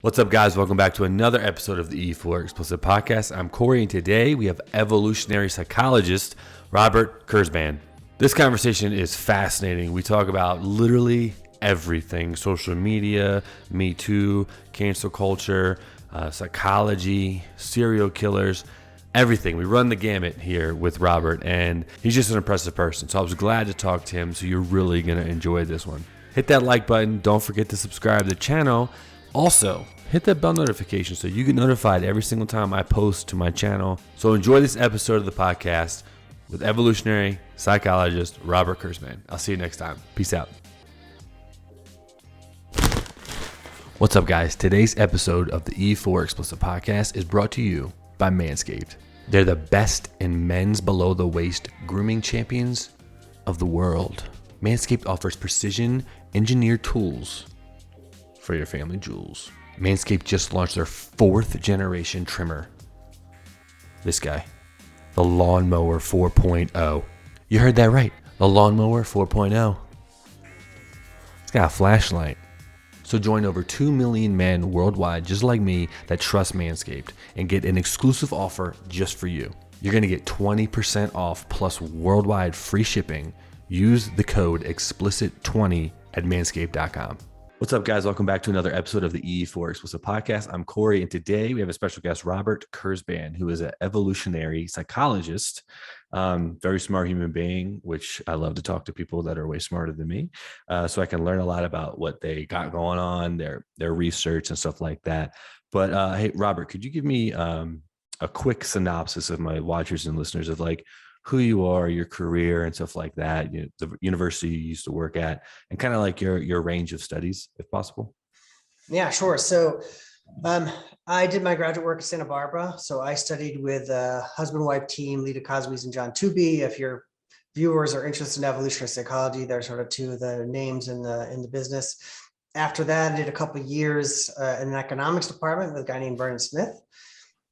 What's up, guys? Welcome back to another episode of the E4 Explicit Podcast. I'm Corey, and today we have evolutionary psychologist Robert Kurzban. This conversation is fascinating. We talk about literally everything: social media, Me Too, cancel culture, psychology, serial killers, everything. We run the gamut here with Robert, and he's just an impressive person. So I was glad to talk to him, so you're really going to enjoy this one. Hit that like button. Don't forget to subscribe to the channel. Also, hit that bell notification so you get notified every single time I post to my channel. So enjoy this episode of the podcast with evolutionary psychologist Robert Kurzban. I'll see you next time. Peace out. What's up, guys? Today's episode of the E4 Explicit Podcast is brought to you by Manscaped. They're the best in men's below the waist grooming champions of the world. Manscaped offers precision engineered tools for your family jewels. Manscaped just launched their 4th generation trimmer. This guy, the Lawnmower 4.0. You heard that right, the Lawnmower 4.0. It's got a flashlight. So join over 2 million men worldwide just like me that trust Manscaped and get an exclusive offer just for you. You're going to get 20% off plus worldwide free shipping. Use the code explicit20 at manscaped.com. What's up, guys? Welcome back to another episode of the E4 Explicit Podcast. I'm Corey, and today we have a special guest, Robert Kurzban, who is an evolutionary psychologist, very smart human being, which I love to talk to people that are way smarter than me, so I can learn a lot about what they got going on, their research and stuff like that. But hey, Robert, could you give me a quick synopsis of my watchers and listeners of like who you are, your career and stuff like that, you know, the university you used to work at, and kind of like your range of studies, if possible? Yeah, sure. So I did my graduate work at Santa Barbara. So I studied with a husband-wife team, Lita Cosby's and John Tooby. If your viewers are interested in evolutionary psychology, they're sort of two of the names in the business. After that, I did a couple of years in an economics department with a guy named Vernon Smith.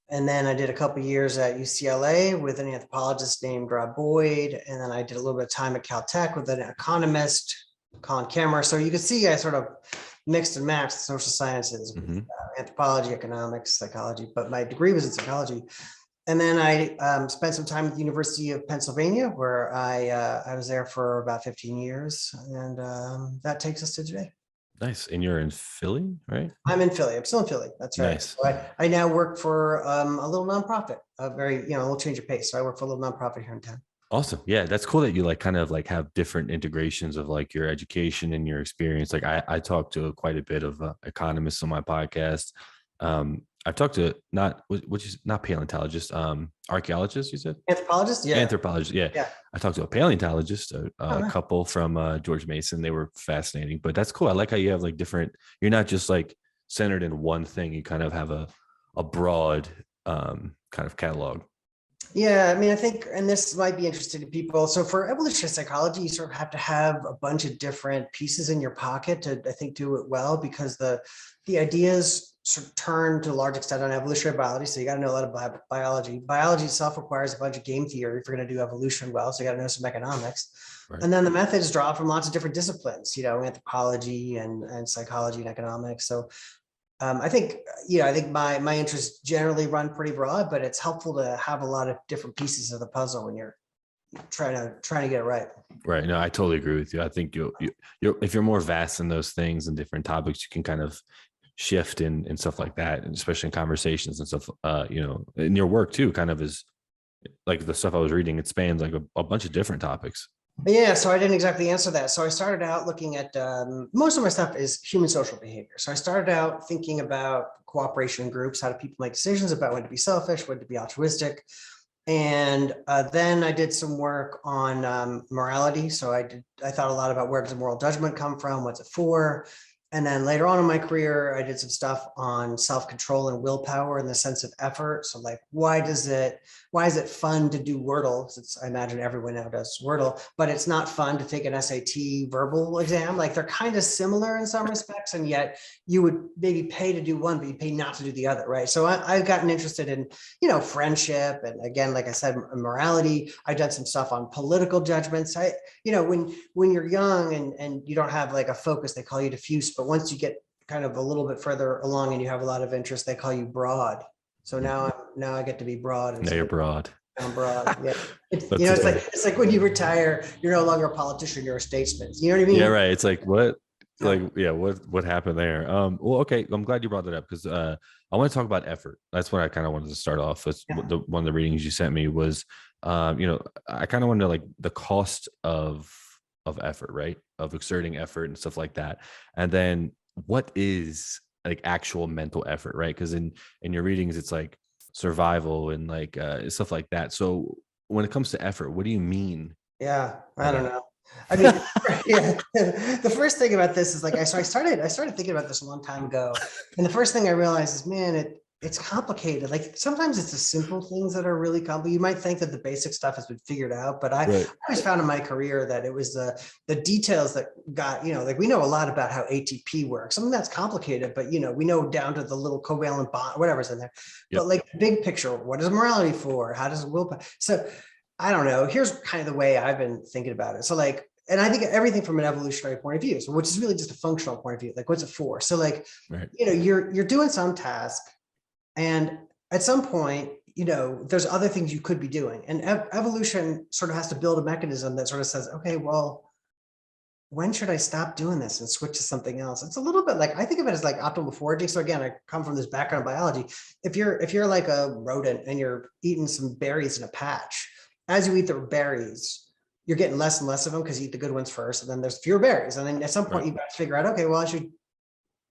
And then I did a couple of years at UCLA with an anthropologist named Rob Boyd. And then I did a little bit of time at Caltech with an economist, Colin Kammerer. So you can see I sort of mixed and matched the social sciences, with, anthropology, economics, psychology, but my degree was in psychology. And then I spent some time at the University of Pennsylvania, where I was there for about 15 years. And that takes us to today. Nice. And you're in Philly, right? I'm in Philly. I'm still in Philly. That's right. Nice. So I now work for a little nonprofit, a little change of pace. So I work for a little nonprofit here in town. Awesome. Yeah, that's cool that you like kind of like have different integrations of like your education and your experience. Like I talk to quite a bit of economists on my podcast. I've talked to not paleontologists, archaeologists, you said? Anthropologist? Yeah. Anthropologist. Yeah. I talked to a paleontologist, nice. couple from George Mason. They were fascinating, but that's cool. I like how you have like different, you're not just like centered in one thing. You kind of have a broad kind of catalog. Yeah, I mean, I think, and this might be interesting to people. So for evolutionary psychology, you sort of have to have a bunch of different pieces in your pocket to, I think, do it well, because the ideas sort of turn to a large extent on evolutionary biology. So you got to know a lot of biology. Biology itself requires a bunch of game theory if you're going to do evolution well. So you got to know some economics. Right. And then the methods draw from lots of different disciplines, anthropology and psychology and economics. So I think my interests generally run pretty broad, but it's helpful to have a lot of different pieces of the puzzle when you're trying to get it right. Right. No, I totally agree with you. I think you if you're more vast in those things and different topics, you can kind of shift and stuff like that, and especially in conversations and stuff, in your work too, kind of is like the stuff I was reading, it spans like a bunch of different topics. Yeah, so I didn't exactly answer that. So I started out looking at, most of my stuff is human social behavior. So I started out thinking about cooperation groups, how do people make decisions about when to be selfish, when to be altruistic. And then I did some work on morality. So I thought a lot about where does moral judgment come from, what's it for? And then later on in my career, I did some stuff on self-control and willpower and the sense of effort. So like, why is it fun to do Wordle? Since I imagine everyone now does Wordle, but it's not fun to take an SAT verbal exam. Like they're kind of similar in some respects, and yet you would maybe pay to do one, but you pay not to do the other, right? So I've gotten interested in, friendship. And again, like I said, morality. I've done some stuff on political judgments. When you're young and you don't have like a focus, they call you diffuse. But once you get kind of a little bit further along and you have a lot of interest, they call you broad. So now I get to be broad. Now you're broad. I'm broad. Yeah. It's, That's it's like when you retire, you're no longer a politician, you're a statesman. You know what I mean? Yeah, right. It's like what? Like, yeah, what happened there? Well, okay, I'm glad you brought that up because I want to talk about effort. That's what I kind of wanted to start off with. One of the readings you sent me was I kind of wanted to like the cost of effort, right? Of exerting effort and stuff like that. And then what is like actual mental effort, right? Because in your readings, it's like survival and like stuff like that. So when it comes to effort, what do you mean? Yeah, I don't know. I mean, yeah, the first thing about this is like, I started thinking about this a long time ago. And the first thing I realized is, man, it's complicated. Like sometimes it's the simple things that are really complicated. You might think that the basic stuff has been figured out, but I always found in my career that it was the details that got, like we know a lot about how ATP works. Something that's complicated, but we know down to the little covalent bond, whatever's in there. Yep. But like the big picture, what is morality for? How does willpower? So I don't know. Here's kind of the way I've been thinking about it. So like, and I think everything from an evolutionary point of view, so which is really just a functional point of view. Like, what's it for? So like, you're doing some task, and at some point, there's other things you could be doing. And evolution sort of has to build a mechanism that sort of says, okay, well, when should I stop doing this and switch to something else? It's a little bit like, I think of it as like optimal foraging. So again, I come from this background in biology. If you're like a rodent and you're eating some berries in a patch, as you eat the berries, you're getting less and less of them because you eat the good ones first, and then there's fewer berries. And then at some point you got to figure out, okay, well, I should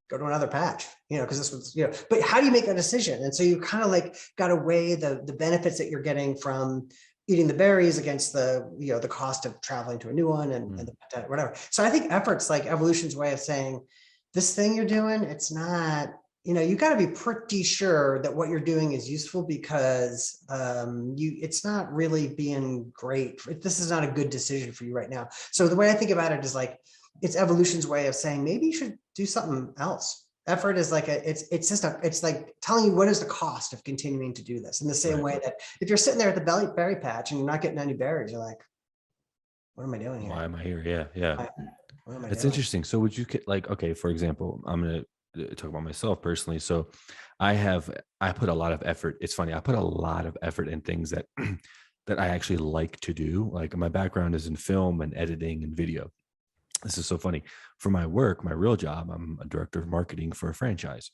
go to another patch, because this was, but how do you make that decision? And so you kind of like got to weigh the benefits that you're getting from eating the berries against the, the cost of traveling to a new one and the whatever. So I think effort's like evolution's way of saying this thing you're doing, it's not, you got to be pretty sure that what you're doing is useful because it's not really being great. This is not a good decision for you right now. So the way I think about it is like, it's evolution's way of saying, maybe you should do something else. Effort is like it's like telling you what is the cost of continuing to do this in the same way that if you're sitting there at the berry patch and you're not getting any berries, you're like, what am I doing here? Why am I here? Yeah. It's doing? Interesting. So would you like, okay, for example, I'm going to talk about myself personally. So I put a lot of effort. It's funny. I put a lot of effort in things that, that I actually like to do. Like my background is in film and editing and video. This is so funny. For my work, my real job, I'm a director of marketing for a franchise.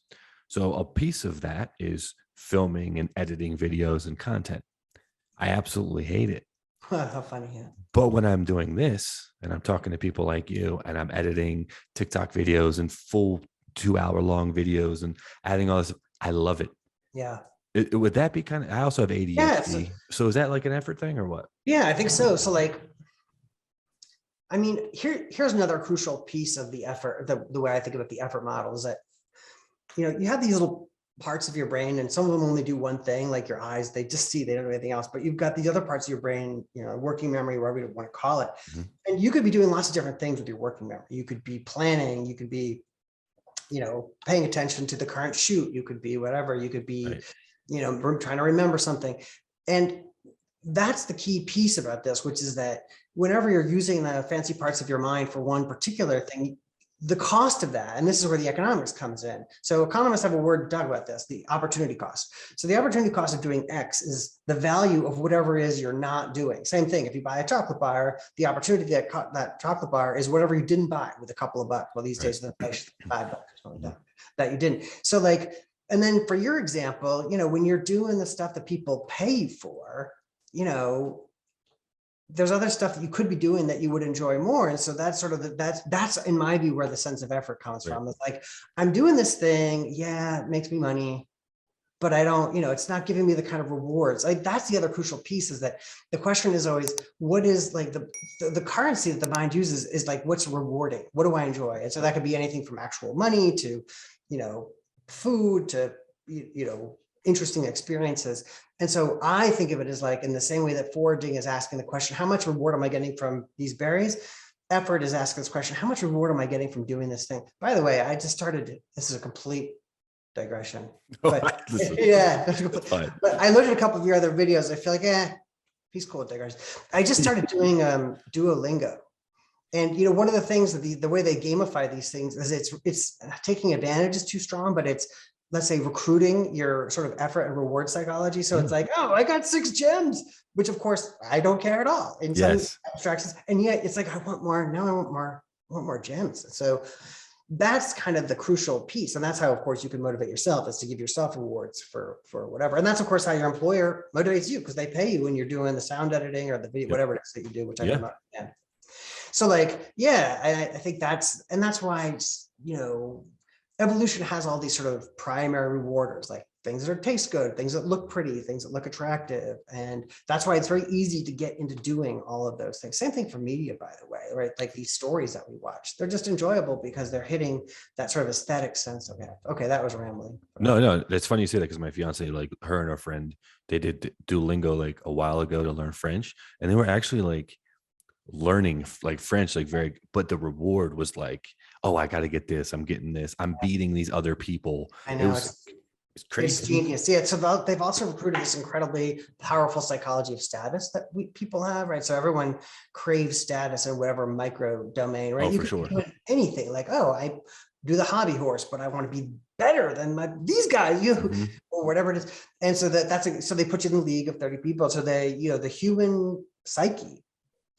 So a piece of that is filming and editing videos and content. I absolutely hate it. How funny, yeah. But when I'm doing this and I'm talking to people like you and I'm editing TikTok videos and full 2-hour-long videos and adding all this, I love it. Yeah. Would that be kind of, I also have ADHD. Yeah, so is that like an effort thing or what? Yeah, I think so. So like, I mean, here's another crucial piece of the effort, the way I think about the effort model is that, you have these little parts of your brain and some of them only do one thing, like your eyes, they just see, they don't do anything else, but you've got these other parts of your brain, working memory, whatever you want to call it. Mm-hmm. And you could be doing lots of different things with your working memory. You could be planning, you could be, paying attention to the current shoot, you could be whatever, you could be, trying to remember something. And that's the key piece about this, which is that whenever you're using the fancy parts of your mind for one particular thing, the cost of that, and this is where the economics comes in. So economists have a word to talk about this, the opportunity cost. So the opportunity cost of doing X is the value of whatever it is you're not doing. Same thing, if you buy a chocolate bar, the opportunity that chocolate bar is whatever you didn't buy with a couple of bucks. Well, these days, the price is $5 or something like that you didn't. So like, and then for your example, when you're doing the stuff that people pay you for, there's other stuff that you could be doing that you would enjoy more. And so that's sort of that's in my view where the sense of effort comes from. It's like, I'm doing this thing. Yeah, it makes me money, but I don't, it's not giving me the kind of rewards. Like that's the other crucial piece is that the question is always, what is like the currency that the mind uses is like, what's rewarding? What do I enjoy? And so that could be anything from actual money to, food to, interesting experiences. And so I think of it as like in the same way that foraging is asking the question, how much reward am I getting from these berries? Effort is asking this question, how much reward am I getting from doing this thing? By the way, I just started, this is a complete digression. But yeah, but I looked at a couple of your other videos. I feel like, he's cool with digression. I just started doing Duolingo. And one of the things that the way they gamify these things is it's taking advantage is too strong, but it's, let's say, recruiting your sort of effort and reward psychology. So it's like, oh, I got 6 gems, which of course I don't care at all in some abstractions. And yet it's like, I want more. Now I want more gems. So that's kind of the crucial piece. And that's how, of course, you can motivate yourself, is to give yourself rewards for whatever. And that's, of course, how your employer motivates you, because they pay you when you're doing the sound editing or the video, whatever it is that you do, which I don't understand. So like, I think that's why, evolution has all these sort of primary rewarders, like things that taste good, things that look pretty, things that look attractive. And that's why it's very easy to get into doing all of those things. Same thing for media, by the way, right? Like these stories that we watch, they're just enjoyable because they're hitting that sort of aesthetic sense of it. Okay, that was rambling. No, it's funny you say that, because my fiance, like her and her friend, they did Duolingo like a while ago to learn French, and they were actually like learning like French, like but the reward was like, oh, I got to get this, I'm getting this, I'm beating these other people. I know, it's crazy. It's genius. Yeah. So they've also recruited this incredibly powerful psychology of status that people have, right? So everyone craves status in whatever micro domain, right? Oh, for sure. Anything like, oh, I do the hobby horse, but I want to be better than these guys, or whatever it is. And so so they put you in the league of 30 people. So the human psyche,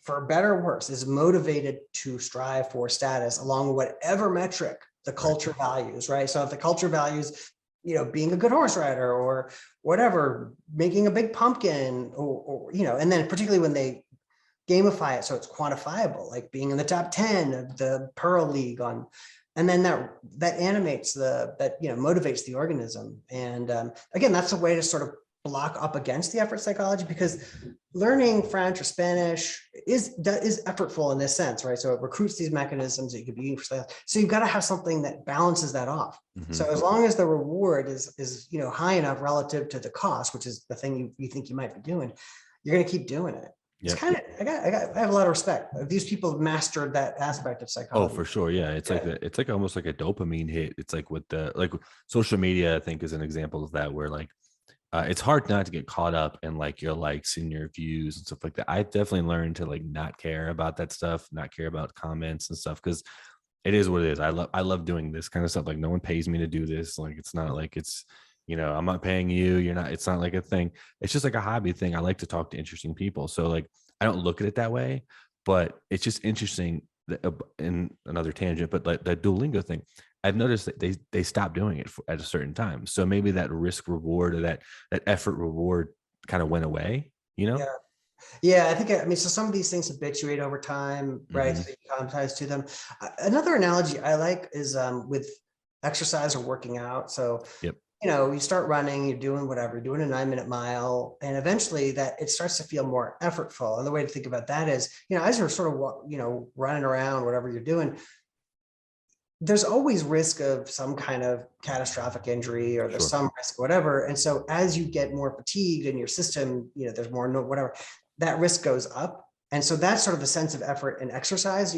for better or worse, is motivated to strive for status along whatever metric the culture values, right? So if the culture values, being a good horse rider or whatever, making a big pumpkin, or and then particularly when they gamify it so it's quantifiable, like being in the top 10 of the Pearl League and then that animates motivates the organism. And again, that's a way to sort of block up against the effort psychology, because learning French or Spanish is effortful in this sense, right? So it recruits these mechanisms that you could be using for sales. So you've got to have something that balances that off. So as long as the reward is high enough relative to the cost, which is the thing you think you might be doing, you're going to keep doing it. It's kind of, I have a lot of respect. These people have mastered that aspect of psychology. Oh, for sure. Yeah. It's like almost like a dopamine hit. It's like with social media, I think, is an example of that, where like, it's hard not to get caught up in like your likes and your views and stuff like that. I definitely learned to like not care about that stuff, not care about comments and stuff, because it is what it is. I love doing this kind of stuff. Like, no one pays me to do this. Like, it's not like it's, I'm not paying you. You're not. It's not like a thing. It's just like a hobby thing. I like to talk to interesting people. So like, I don't look at it that way, but it's just interesting. In another tangent, but like that Duolingo thing, I've noticed that they stopped doing it at a certain time. So maybe that risk reward or that effort reward kind of went away, Yeah, I think, so some of these things habituate over time, right? So you acclimatize to them. Another analogy I like is with exercise or working out. So, you start running, you're doing whatever, you're doing a 9-minute mile, and eventually that it starts to feel more effortful. And the way to think about that is, as you're sort of, running around, whatever you're doing, there's always risk of some kind of catastrophic injury, or there's some risk, whatever. And so as you get more fatigued in your system, there's more, whatever, that risk goes up. And so that's sort of the sense of effort and exercise.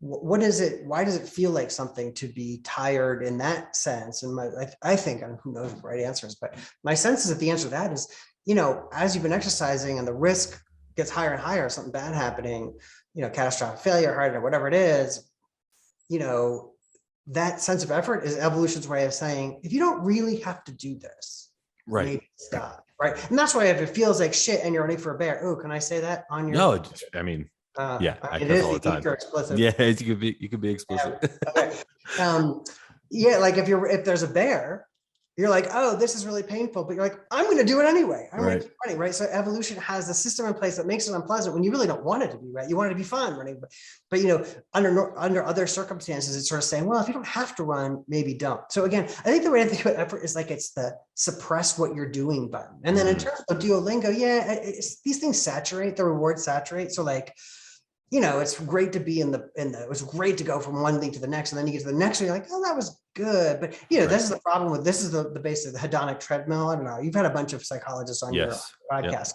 What is it? Why does it feel like something to be tired in that sense? And I think, and who knows what the right answer is, but my sense is that the answer to that is, as you've been exercising and the risk gets higher and higher, something bad happening, catastrophic failure, heart attack, whatever it is, that sense of effort is evolution's way of saying, if you don't really have to do this, maybe stop. Right. And that's why if it feels like shit and you're ready for a bear. Oh, can I say that on your? No, I mean, I cuss all the time. Explicit. Yeah, you could be explicit. Okay. Like if there's a bear, you're like, oh, this is really painful, but you're like, I'm going to do it anyway. I'm going to keep running, right? So evolution has a system in place that makes it unpleasant when you really don't want it to be, right? You want it to be fun running, but under other circumstances, it's sort of saying, well, if you don't have to run, maybe don't. So again, I think the way to think about effort is like it's the suppress what you're doing button. And then in terms of Duolingo, these things saturate, the rewards saturate. So like, it's great to be it was great to go from one thing to the next, and then you get to the next one, you're like, oh, that was good. But this is the problem this is the base of the hedonic treadmill. I don't know. You've had a bunch of psychologists on your podcast.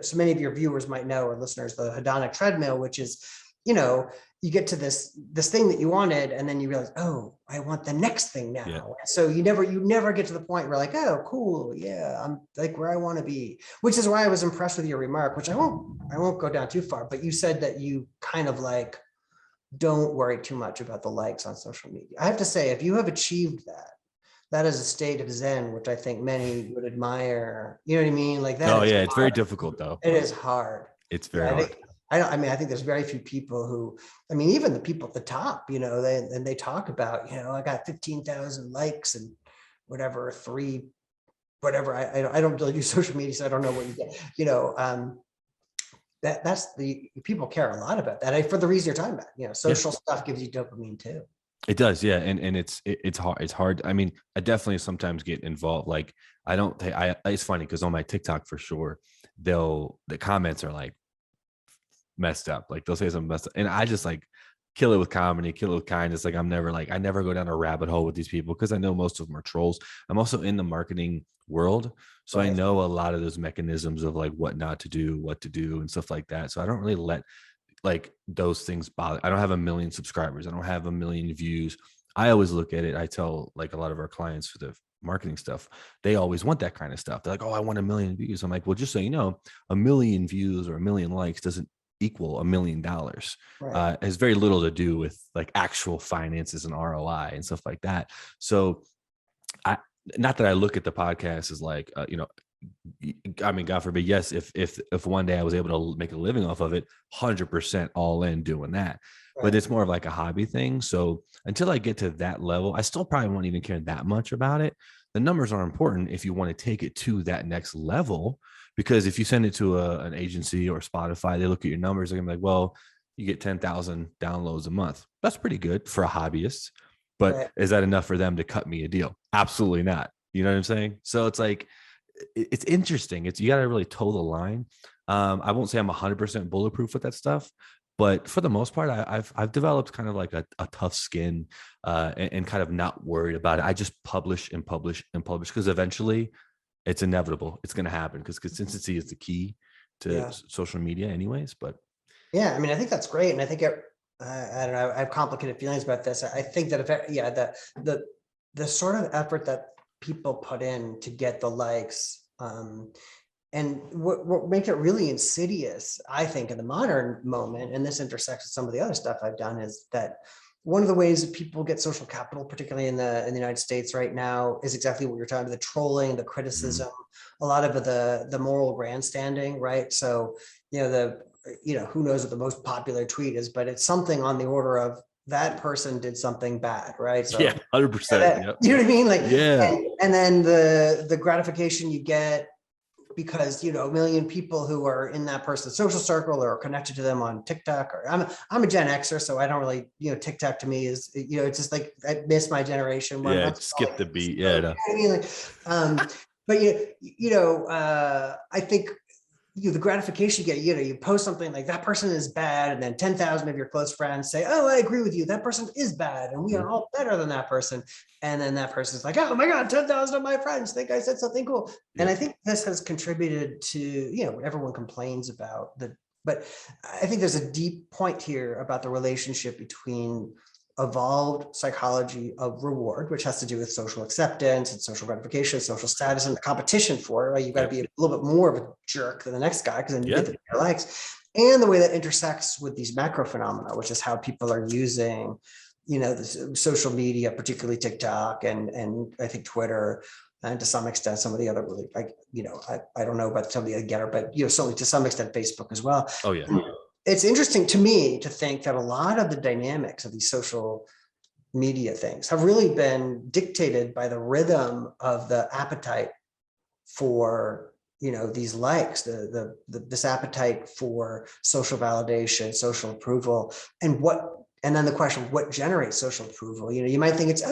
So many of your viewers might know, or listeners, the hedonic treadmill, which is, you you get to this thing that you wanted, and then you realize, oh, I want the next thing now. Yeah. So you never get to the point where like, oh, cool, yeah, I'm like where I want to be. Which is why I was impressed with your remark, which I won't go down too far, but you said that you kind of like don't worry too much about the likes on social media. I have to say, if you have achieved that, that is a state of Zen, which I think many would admire. You know what I mean? Like that. Oh yeah, it's very difficult though. It is hard. It's very hard. I think there's very few people who, I mean, even the people at the top, you know, they talk about, you know, I got 15,000 likes and whatever, whatever. I don't really use social media, so I don't know what you get, you know, that's the people care a lot about that for the reason you're talking about, you know, social stuff gives you dopamine too. It does. Yeah. And it's hard. It's hard. I mean, I definitely sometimes get involved. Like it's funny because on my TikTok for sure, the comments are like messed up. Like they'll say something messed up. And I just like kill it with comedy, kill it with kindness. Like I never go down a rabbit hole with these people because I know most of them are trolls. I'm also in the marketing world. So I know a lot of those mechanisms of like what not to do, what to do and stuff like that. So I don't really let like those things bother. I don't have 1 million subscribers. I don't have 1 million views. I always look at it. I tell like a lot of our clients for the marketing stuff, they always want that kind of stuff. They're like, oh, I want 1 million views. I'm like, well, just so you know, 1 million views or 1 million likes doesn't equal $1 million. Right. It has very little to do with like actual finances and ROI and stuff like that. So not that I look at the podcast as like, you know, I mean, God forbid, yes, if one day I was able to make a living off of it, 100% all in doing that. Right. But it's more of like a hobby thing. So until I get to that level, I still probably won't even care that much about it. The numbers are important if you want to take it to that next level, because if you send it to an agency or Spotify, they look at your numbers, they're gonna be like, well, you get 10,000 downloads a month. That's pretty good for a hobbyist, but right. Is that enough for them to cut me a deal? Absolutely not. You know what I'm saying? So it's like, it's interesting. You got to really toe the line. I won't say I'm 100% bulletproof with that stuff, but for the most part, I've developed kind of like a tough skin and kind of not worried about it. I just publish and publish and publish because eventually it's inevitable. It's going to happen because consistency is the key to social media anyways. But yeah, I mean, I think that's great. And I think, I don't know, I have complicated feelings about this. I think that the sort of effort that people put in to get the likes, and what makes it really insidious, I think, in the modern moment, and this intersects with some of the other stuff I've done, is that one of the ways that people get social capital, particularly in the United States right now, is exactly what you're talking about: the trolling, the criticism, a lot of the moral grandstanding, right? So, who knows what the most popular tweet is, but it's something on the order of, that person did something bad, right? So, 100%. Yep. You know what I mean? Like, yeah. And then the gratification you get because, 1 million people who are in that person's social circle or are connected to them on TikTok, or I'm a Gen Xer, so I don't really, TikTok to me is, it's just like, I miss my generation. Yeah, skip the beat. Yeah. No. You know what I mean? Like, but I think, the gratification you get, you post something like, that person is bad, and then 10,000 of your close friends say, oh, I agree with you, that person is bad, and we are all better than that person. And then that person's like, oh my God, 10,000 of my friends think I said something cool. Yeah. And I think this has contributed to, everyone complains about but I think there's a deep point here about the relationship between evolved psychology of reward, which has to do with social acceptance and social gratification, social status, and the competition for it, right? You've got to be a little bit more of a jerk than the next guy, because then you get the likes. And the way that intersects with these macro phenomena, which is how people are using, the social media, particularly TikTok and I think Twitter, and to some extent some of the other really, like, I don't know about some of the other getter, but certainly to some extent Facebook as well. Oh yeah. It's interesting to me to think that a lot of the dynamics of these social media things have really been dictated by the rhythm of the appetite for, these likes, this appetite for social validation, social approval, and then the question, what generates social approval? You might think it's,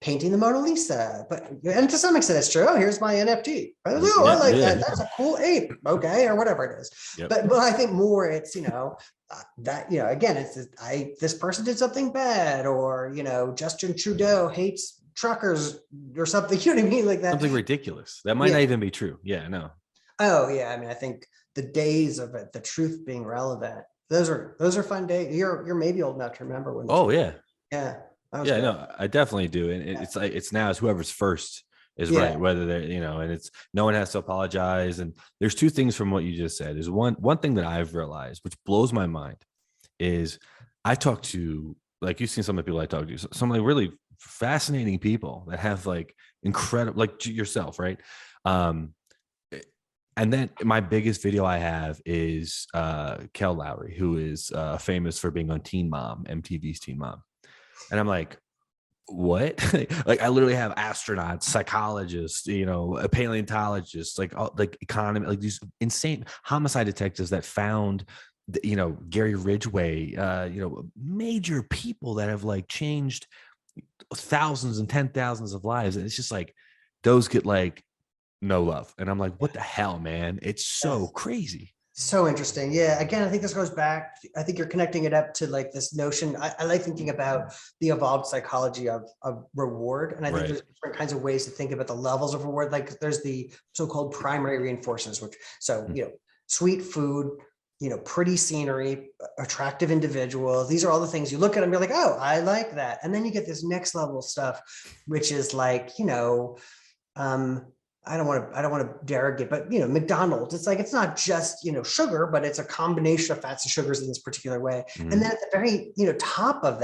painting the Mona Lisa, and to some extent it's true. Oh, here's my NFT. I like that. That's a cool ape. Okay, or whatever it is. Yep. But I think more it's, that, again, it's this person did something bad, or, Justin Trudeau hates truckers or something. You know what I mean? Like that. Something ridiculous. That might not even be true. Yeah, no. Oh yeah. I mean, I think the days of it, the truth being relevant, those are fun days. You're maybe old enough to remember when. Oh yeah. Yeah. That was Yeah, good. no, I definitely do. And it's like, it's now, it's whoever's first is Yeah. right, whether they're, and it's, no one has to apologize. And there's two things from what you just said. Is one thing that I've realized, which blows my mind, is I talk to, like, you've seen some of the people I talk to, some like really fascinating people that have like incredible, like yourself, right? And then my biggest video I have is Kel Lowry, who is famous for being on Teen Mom, MTV's Teen Mom. And I'm like, what? Like, I literally have astronauts, psychologists, paleontologists, like economy, like these insane homicide detectives that found, Gary Ridgway, major people that have like changed thousands and 10,000s of lives. And it's just like, those get like no love. And I'm like, what the hell, man? It's so crazy. So interesting. Yeah. Again, I think this goes back. I think you're connecting it up to like this notion. I like thinking about the evolved psychology of reward. And I think there's different kinds of ways to think about the levels of reward. Like there's the so-called primary reinforcers, which, sweet food, pretty scenery, attractive individuals. These are all the things you look at and you're like, oh, I like that. And then you get this next level stuff, which is like, I don't want to derogate, but McDonald's, it's like, it's not just, sugar, but it's a combination of fats and sugars in this particular way. Mm-hmm. And then at the very, top of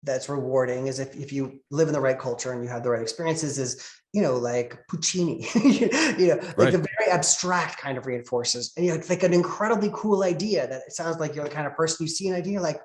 that's rewarding is if you live in the right culture and you have the right experiences is, like Puccini, like the very abstract kind of reinforces. And it's like an incredibly cool idea that it sounds like you're the kind of person, you see an idea like,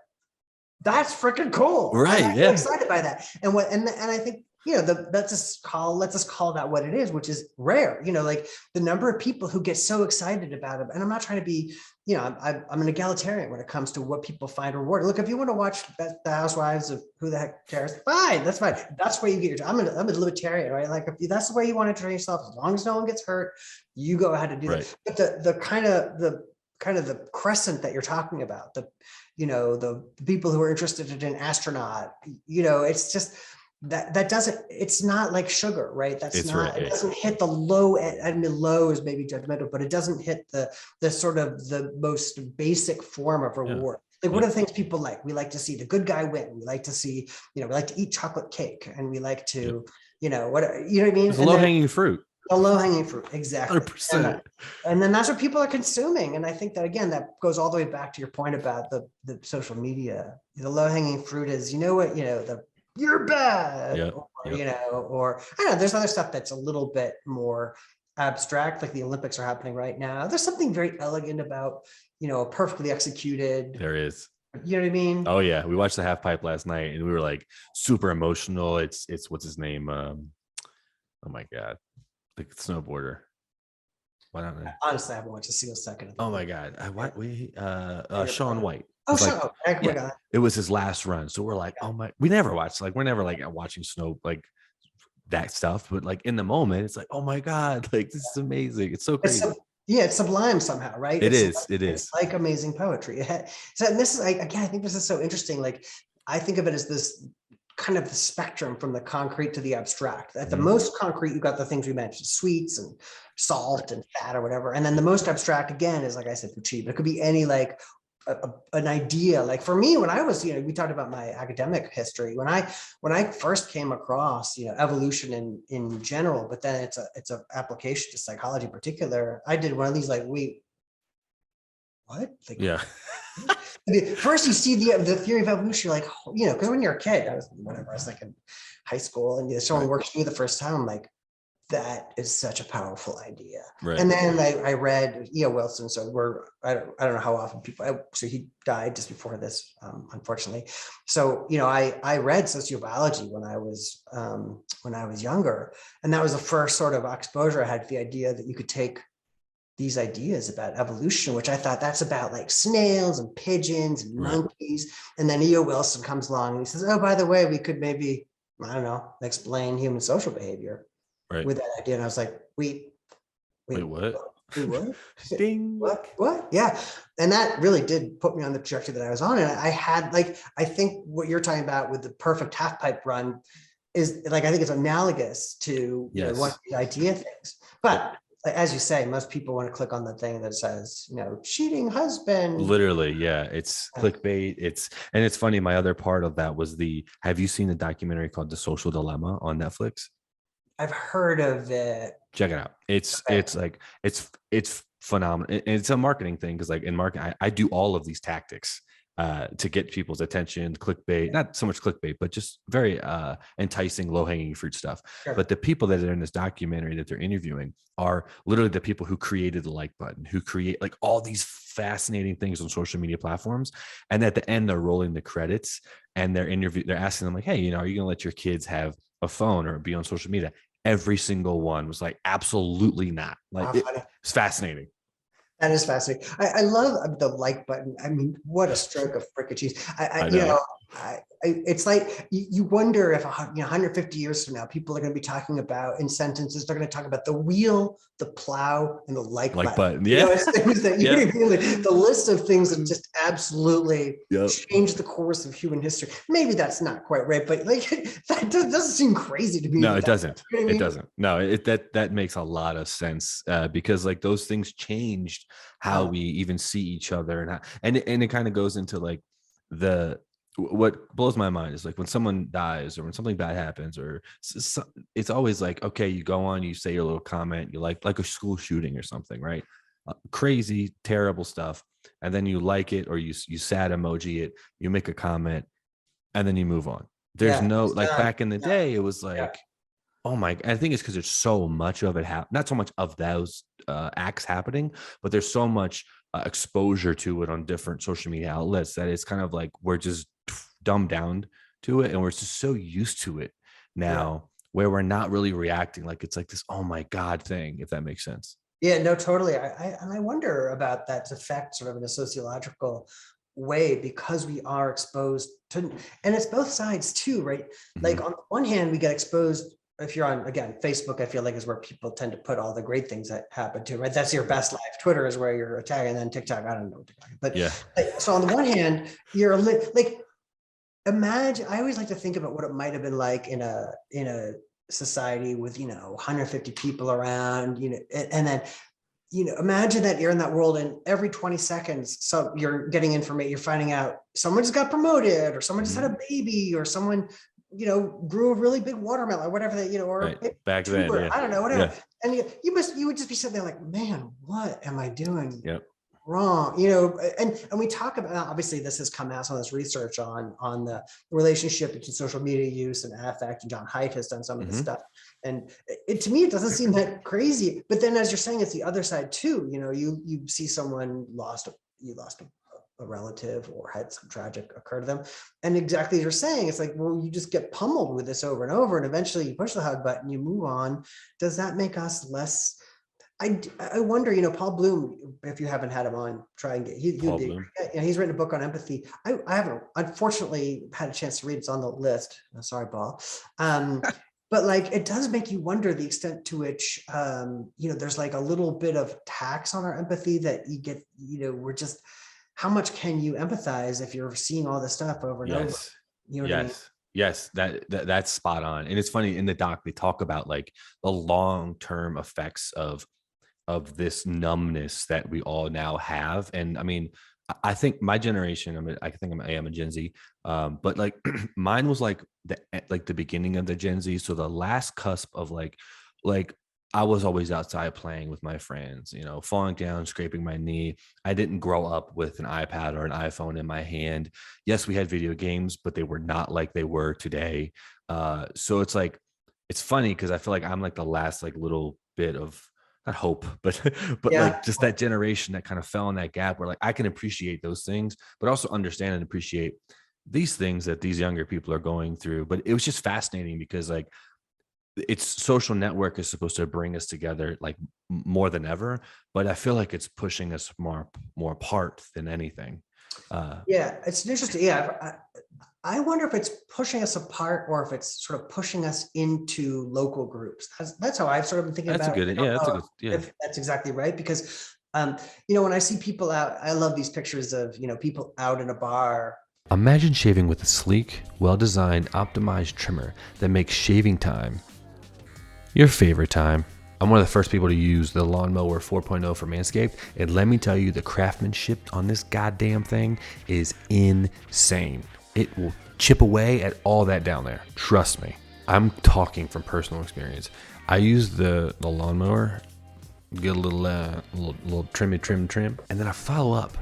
that's freaking cool. Right. I'm excited by that. And I think, let's just call that what it is, which is rare, like the number of people who get so excited about it. And I'm not trying to be, I'm an egalitarian when it comes to what people find rewarding. Look, if you want to watch the Housewives of Who the Heck Cares, fine, that's fine. That's where you get your, I'm a libertarian, right? Like if that's the way you want to train yourself, as long as no one gets hurt, you go ahead and do that. But the kind of the crescent that you're talking about, the people who are interested in an astronaut, it's just, that doesn't, it's not like sugar, right? It doesn't hit the low end. I mean, low is maybe judgmental, but it doesn't hit the sort of the most basic form of reward. Like what are the things people like? We like to see the good guy win. We like to see, we like to eat chocolate cake, and we like to, what I mean? It's low-hanging fruit. The low-hanging fruit, exactly. 100%. And then that's what people are consuming. And I think that, again, that goes all the way back to your point about the social media. The low-hanging fruit is, you're bad, or I don't know, there's other stuff that's a little bit more abstract, like the Olympics are happening right now. There's something very elegant about, perfectly executed. There is. You know what I mean? Oh yeah. We watched the half pipe last night and we were like super emotional. It's what's his name? Oh my God. The snowboarder. Why don't I? Honestly, I haven't watched a single second of it. Oh my God. Shaun White. It was his last run. So we're like, we never watch, like, we're never like watching snow, like that stuff. But like in the moment, it's like, oh my God, like this is amazing. It's so crazy. It's sublime somehow, right? It is. It's like amazing poetry. So, and this is, again, I think this is so interesting. Like, I think of it as this kind of the spectrum from the concrete to the abstract. At the most concrete, you've got the things we mentioned, sweets and salt and fat or whatever. And then the most abstract, again, is, like I said, cheap. It could be any, like, an idea. Like for me, when I was, we talked about my academic history. When I first came across, evolution in general, but then it's a application to psychology in particular. I did one of these, like, wait, what? Like, yeah. First, you see the theory of evolution, like, because when you're a kid, I was like in high school, and someone works through the first time, I'm like, that is such a powerful idea. Right. And then I read E.O. Wilson. So I don't know how often so he died just before this, unfortunately. So, I read sociobiology when I was younger. And that was the first sort of exposure I had to the idea that you could take these ideas about evolution, which I thought that's about like snails and pigeons and monkeys. And then E.O. Wilson comes along and he says, oh, by the way, we could maybe, I don't know, explain human social behavior. With that idea. And I was like, wait, what? Wait, what? Ding. What? Yeah. And that really did put me on the trajectory that I was on. And I had, like, I think what you're talking about with the perfect half pipe run is, like, I think it's analogous to one of the idea things. But like, as you say, most people want to click on the thing that says, cheating husband. Literally, yeah. It's clickbait. And it's funny. My other part of that was have you seen the documentary called The Social Dilemma on Netflix? I've heard of it. Check it out. It's phenomenal. It's a marketing thing because like in marketing, I do all of these tactics to get people's attention, clickbait, not so much clickbait, but just very enticing, low-hanging fruit stuff. Sure. But the people that are in this documentary that they're interviewing are literally the people who created the like button, who create like all these fascinating things on social media platforms. And at the end, they're rolling the credits and they're asking them like, hey, are you going to let your kids have a phone or be on social media? Every single one was like, absolutely not. Like, it's fascinating. That is fascinating. I love the like button. I mean, what a stroke of frickin' cheese. I know. It's like you wonder if 150 years from now, people are going to be talking about in sentences. They're going to talk about the wheel, the plow, and the like button. Yeah, the list of things that just absolutely change the course of human history. Maybe that's not quite right, but like that doesn't seem crazy to me. No, it doesn't. It doesn't. No, that makes a lot of sense because like those things changed how we even see each other and it kind of goes into like what blows my mind is like when someone dies or when something bad happens or it's always like, okay, you go on, you say your little comment, you like a school shooting or something, right? Crazy, terrible stuff. And then you like it or you sad emoji it, you make a comment and then you move on. There's back in the day, it was like, oh my, I think it's because there's so much of it not so much of those acts happening, but there's so much exposure to it on different social media outlets that it's kind of like we're just dumbed down to it and we're just so used to it now where we're not really reacting like it's like this oh my god thing, if that makes sense. Yeah, no, totally. I wonder about that effect sort of in a sociological way because we are exposed to, and it's both sides too, right? Mm-hmm. Like on one hand, we get exposed. If you're on, again, Facebook, I feel like is where people tend to put all the great things that happen to, right? That's your best life. Twitter is where you're attacking, and then TikTok, I don't know what TikTok is. But yeah. So on the one hand, you're like, imagine, I always like to think about what it might have been like in a society with, 150 people around, and then, imagine that you're in that world and every 20 seconds, so you're getting information, you're finding out someone just got promoted or someone just had a baby or someone, grew a really big watermelon or whatever that, or right. Back then, I don't know, whatever. Yeah. And you would just be sitting there like, man, what am I doing wrong? And we talk about, obviously this has come out, some of this research on the relationship between social media use and affect, and John Haidt has done some of this stuff. And to me, it doesn't seem that crazy, but then as you're saying, it's the other side too. You see someone lost a relative or had some tragic occur to them. And exactly as you're saying, it's like, well, you just get pummeled with this over and over. And eventually you push the hug button, you move on. Does that make us less? I wonder, Paul Bloom, if you haven't had him on, try and get, he's written a book on empathy. I haven't, unfortunately, had a chance to read it. It's on the list. Sorry, Paul. But like, it does make you wonder the extent to which, there's like a little bit of tax on our empathy that you get, we're just, how much can you empathize if you're seeing all this stuff over and over? You know what I mean? Yes, that's spot on. And it's funny, in the doc, they talk about like the long-term effects of this numbness that we all now have. And I mean, I think my generation, I think I am a Gen Z, but like mine was like the beginning of the Gen Z. So the last cusp of like I was always outside playing with my friends, falling down, scraping my knee. I didn't grow up with an iPad or an iPhone in my hand. Yes, we had video games, but they were not like they were today. So it's like, it's funny because I feel like I'm like the last like little bit of, not hope, but like just that generation that kind of fell in that gap where like I can appreciate those things, but also understand and appreciate these things that these younger people are going through. But it was just fascinating because like, its social network is supposed to bring us together like more than ever, but I feel like it's pushing us more apart than anything. It's interesting. I wonder if it's pushing us apart or if it's sort of pushing us into local groups. That's how I've sort of been thinking about it. If that's exactly right, because when I see people out, I love these pictures of people out in a bar. Imagine shaving with a sleek, well-designed, optimized trimmer that makes shaving time your favorite time. I'm one of the first people to use the Lawnmower 4.0 for Manscaped. And let me tell you, the craftsmanship on this goddamn thing is insane. It will chip away at all that down there. Trust me. I'm talking from personal experience. I use the lawnmower, get a little trim, and then I follow up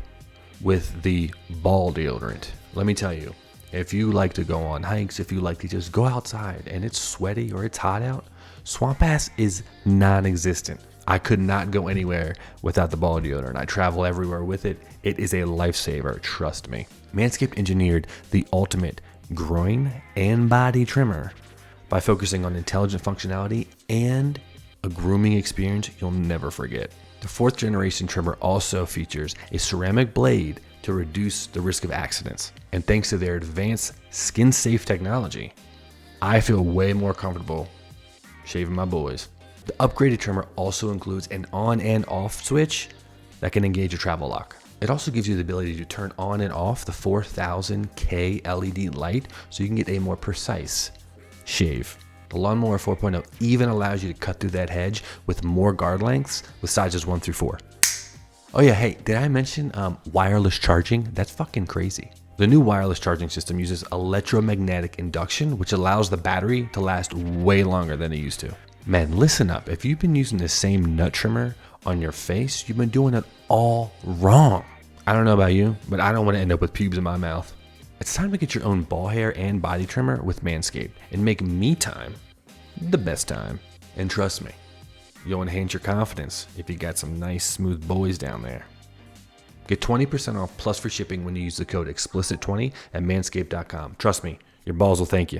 with the ball deodorant. Let me tell you, if you like to go on hikes, if you like to just go outside and it's sweaty or it's hot out, Swamp Ass is non-existent. I could not go anywhere without the ball deodorant. I travel everywhere with it. It is a lifesaver, trust me. Manscaped engineered the ultimate groin and body trimmer by focusing on intelligent functionality and a grooming experience you'll never forget. The 4th generation trimmer also features a ceramic blade to reduce the risk of accidents. And thanks to their advanced skin-safe technology, I feel way more comfortable shaving my boys. The upgraded trimmer also includes an on and off switch that can engage a travel lock. It also gives you the ability to turn on and off the 4000K LED light so you can get a more precise shave. The Lawnmower 4.0 even allows you to cut through that hedge with more guard lengths with sizes 1 through 4. Oh yeah, hey, did I mention wireless charging? That's fucking crazy. The new wireless charging system uses electromagnetic induction, which allows the battery to last way longer than it used to. Man, listen up. If you've been using the same nut trimmer on your face, you've been doing it all wrong. I don't know about you, but I don't want to end up with pubes in my mouth. It's time to get your own ball hair and body trimmer with Manscaped and make me time the best time. And trust me, you'll enhance your confidence if you got some nice smooth boys down there. Get 20% off plus for shipping when you use the code Explicit20 at manscaped.com. Trust me, your balls will thank you.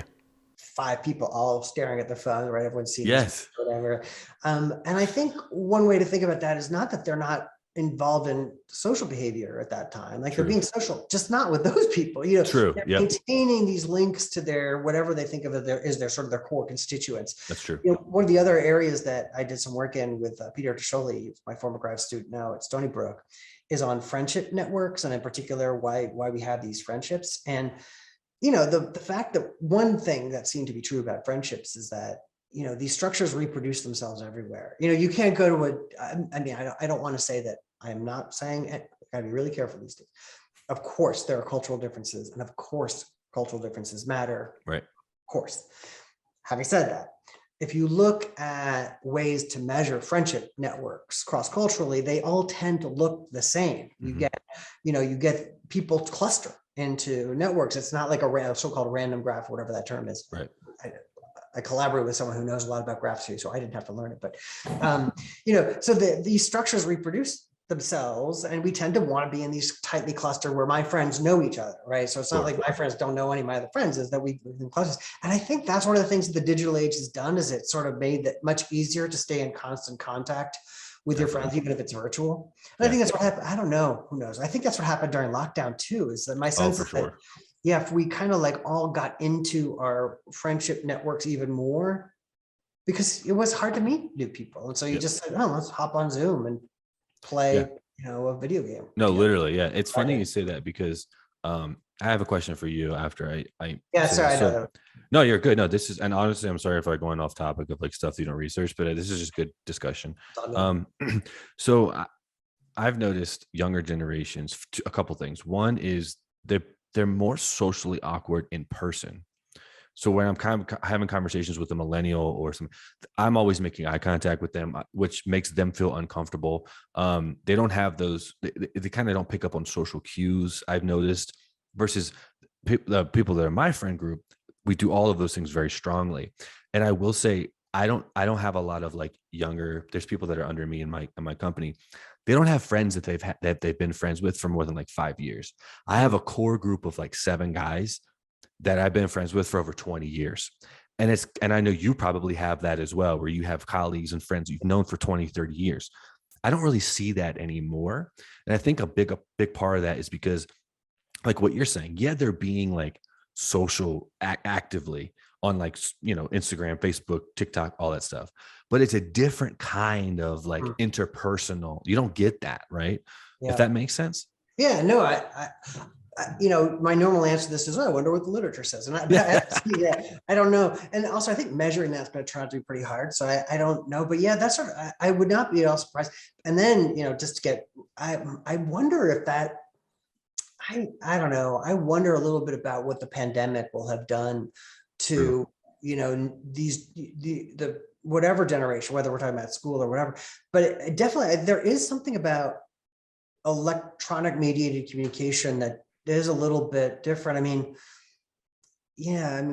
5 people all staring at their phone, right? Everyone's seeing Yes. whatever. And I think one way to think about that is not that they're not involved in social behavior at that time. Like, True. They're being social, just not with those people. You know, True. They're Yep. maintaining these links to their whatever they think of as their sort of their core constituents. That's true. You know, one of the other areas that I did some work in with Peter Tischoli, my former grad student now at Stony Brook, is on friendship networks, and in particular why we have these friendships. And you know, the fact that one thing that seemed to be true about friendships is that, you know, these structures reproduce themselves everywhere. You know, you can't go to I don't want to say that. I am not saying it. I gotta be really careful these days. Of course, there are cultural differences, and of course, cultural differences matter. Right. Of course. Having said that, if you look at ways to measure friendship networks cross-culturally, they all tend to look the same. You get people cluster into networks. It's not like a so-called random graph, whatever that term is. Right. I collaborate with someone who knows a lot about graphs too, so I didn't have to learn it. But so these structures reproduce themselves, and we tend to want to be in these tightly clustered where my friends know each other, right? So it's not like my friends don't know any of my other friends, is that we live in clusters. And I think that's one of the things that the digital age has done, is it sort of made it much easier to stay in constant contact with your friends, even if it's virtual. And I think that's what happened. I don't know, who knows? I think that's what happened during lockdown too, is that my sense is that, if we kind of like all got into our friendship networks even more, because it was hard to meet new people. And so you just said, oh, let's hop on Zoom and play, a video game. No, literally. Yeah. It's funny you say that, because I have a question for you after I know. No, you're good. No, this is, and honestly, I'm sorry if I'm going off topic of like stuff that you don't research, but this is just good discussion. So I've noticed younger generations, a couple things. One is they're more socially awkward in person. So when I'm kind of having conversations with a millennial or I'm always making eye contact with them, which makes them feel uncomfortable. They don't have those, they kind of don't pick up on social cues, I've noticed, versus the people that are my friend group. We do all of those things very strongly. And I will say, I don't have a lot of like younger, there's people that are under me in my company. They don't have friends that they've been friends with for more than like 5 years. I have a core group of like 7 guys that I've been friends with for over 20 years. And I know you probably have that as well, where you have colleagues and friends you've known for 20, 30 years. I don't really see that anymore. And I think a big part of that is because, like what you're saying, they're being like social actively on like, Instagram, Facebook, TikTok, all that stuff. But it's a different kind of like interpersonal. You don't get that, right? Yeah. If that makes sense. Yeah, no, my normal answer to this is, I wonder what the literature says. And I don't know. And also I think measuring that's going to turn out to be pretty hard. So I don't know, but yeah, that's sort of, I would not be at all surprised. And then, just to get, I wonder if that, I don't know. I wonder a little bit about what the pandemic will have done to, the whatever generation, whether we're talking about school or whatever, but it definitely, there is something about electronic mediated communication that is a little bit different. I mean,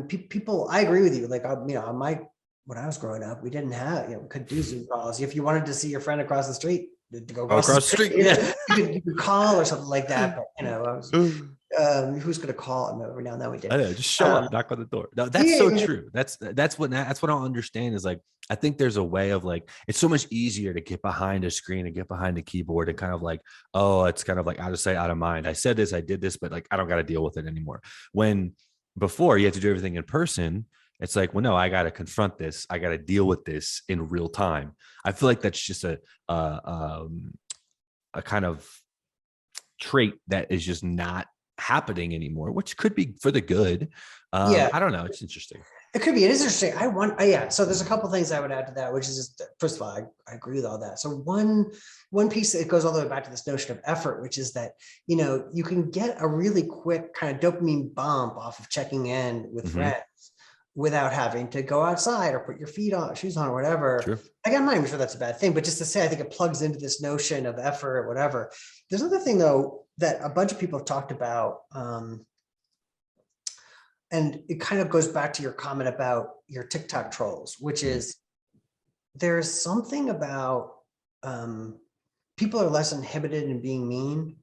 people, I agree with you. Like, when I was growing up, we didn't have, could do Zoom calls. If you wanted to see your friend across the street, to go across the street, you could call or something like that. But, I was, who's going to call? Every now and then we did. I know, just show up, knock on the door. No, that's so true. That's what I don't understand is like, I think there's a way of like, it's so much easier to get behind a screen and get behind the keyboard and kind of like, oh, it's kind of like out of sight, out of mind. I said this, I did this, but like, I don't got to deal with it anymore. When before you had to do everything in person, it's like, well, no, I got to confront this. I got to deal with this in real time. I feel like that's just a kind of trait that is just not happening anymore, which could be for the good. I don't know. It's interesting. It could be. It is interesting. So there's a couple of things I would add to that, which is just, first of all, I agree with all that. So one piece, it goes all the way back to this notion of effort, which is that, you can get a really quick kind of dopamine bump off of checking in with friends without having to go outside or put your shoes on or whatever. True. Like, I'm not even sure that's a bad thing, but just to say, I think it plugs into this notion of effort or whatever. There's another thing though, that a bunch of people have talked about, and it kind of goes back to your comment about your TikTok trolls, which is there's something about people are less inhibited in being mean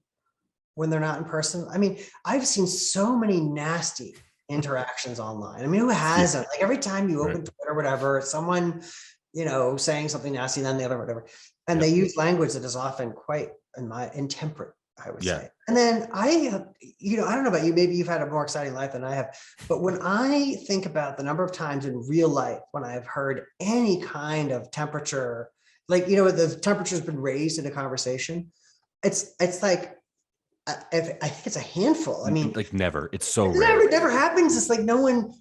when they're not in person. I mean, I've seen so many nasty interactions online. I mean, who hasn't? Like, every time you open Twitter or whatever, someone, saying something nasty, then the other, whatever. And they use language that is often quite intemperate, I would say. And then I don't know about you, maybe you've had a more exciting life than I have, but when I think about the number of times in real life when I've heard any kind of temperature, like, the temperature's been raised in a conversation, it's like, I think it's a handful. I mean, like, never. It's so rare. It never happens. It's like no one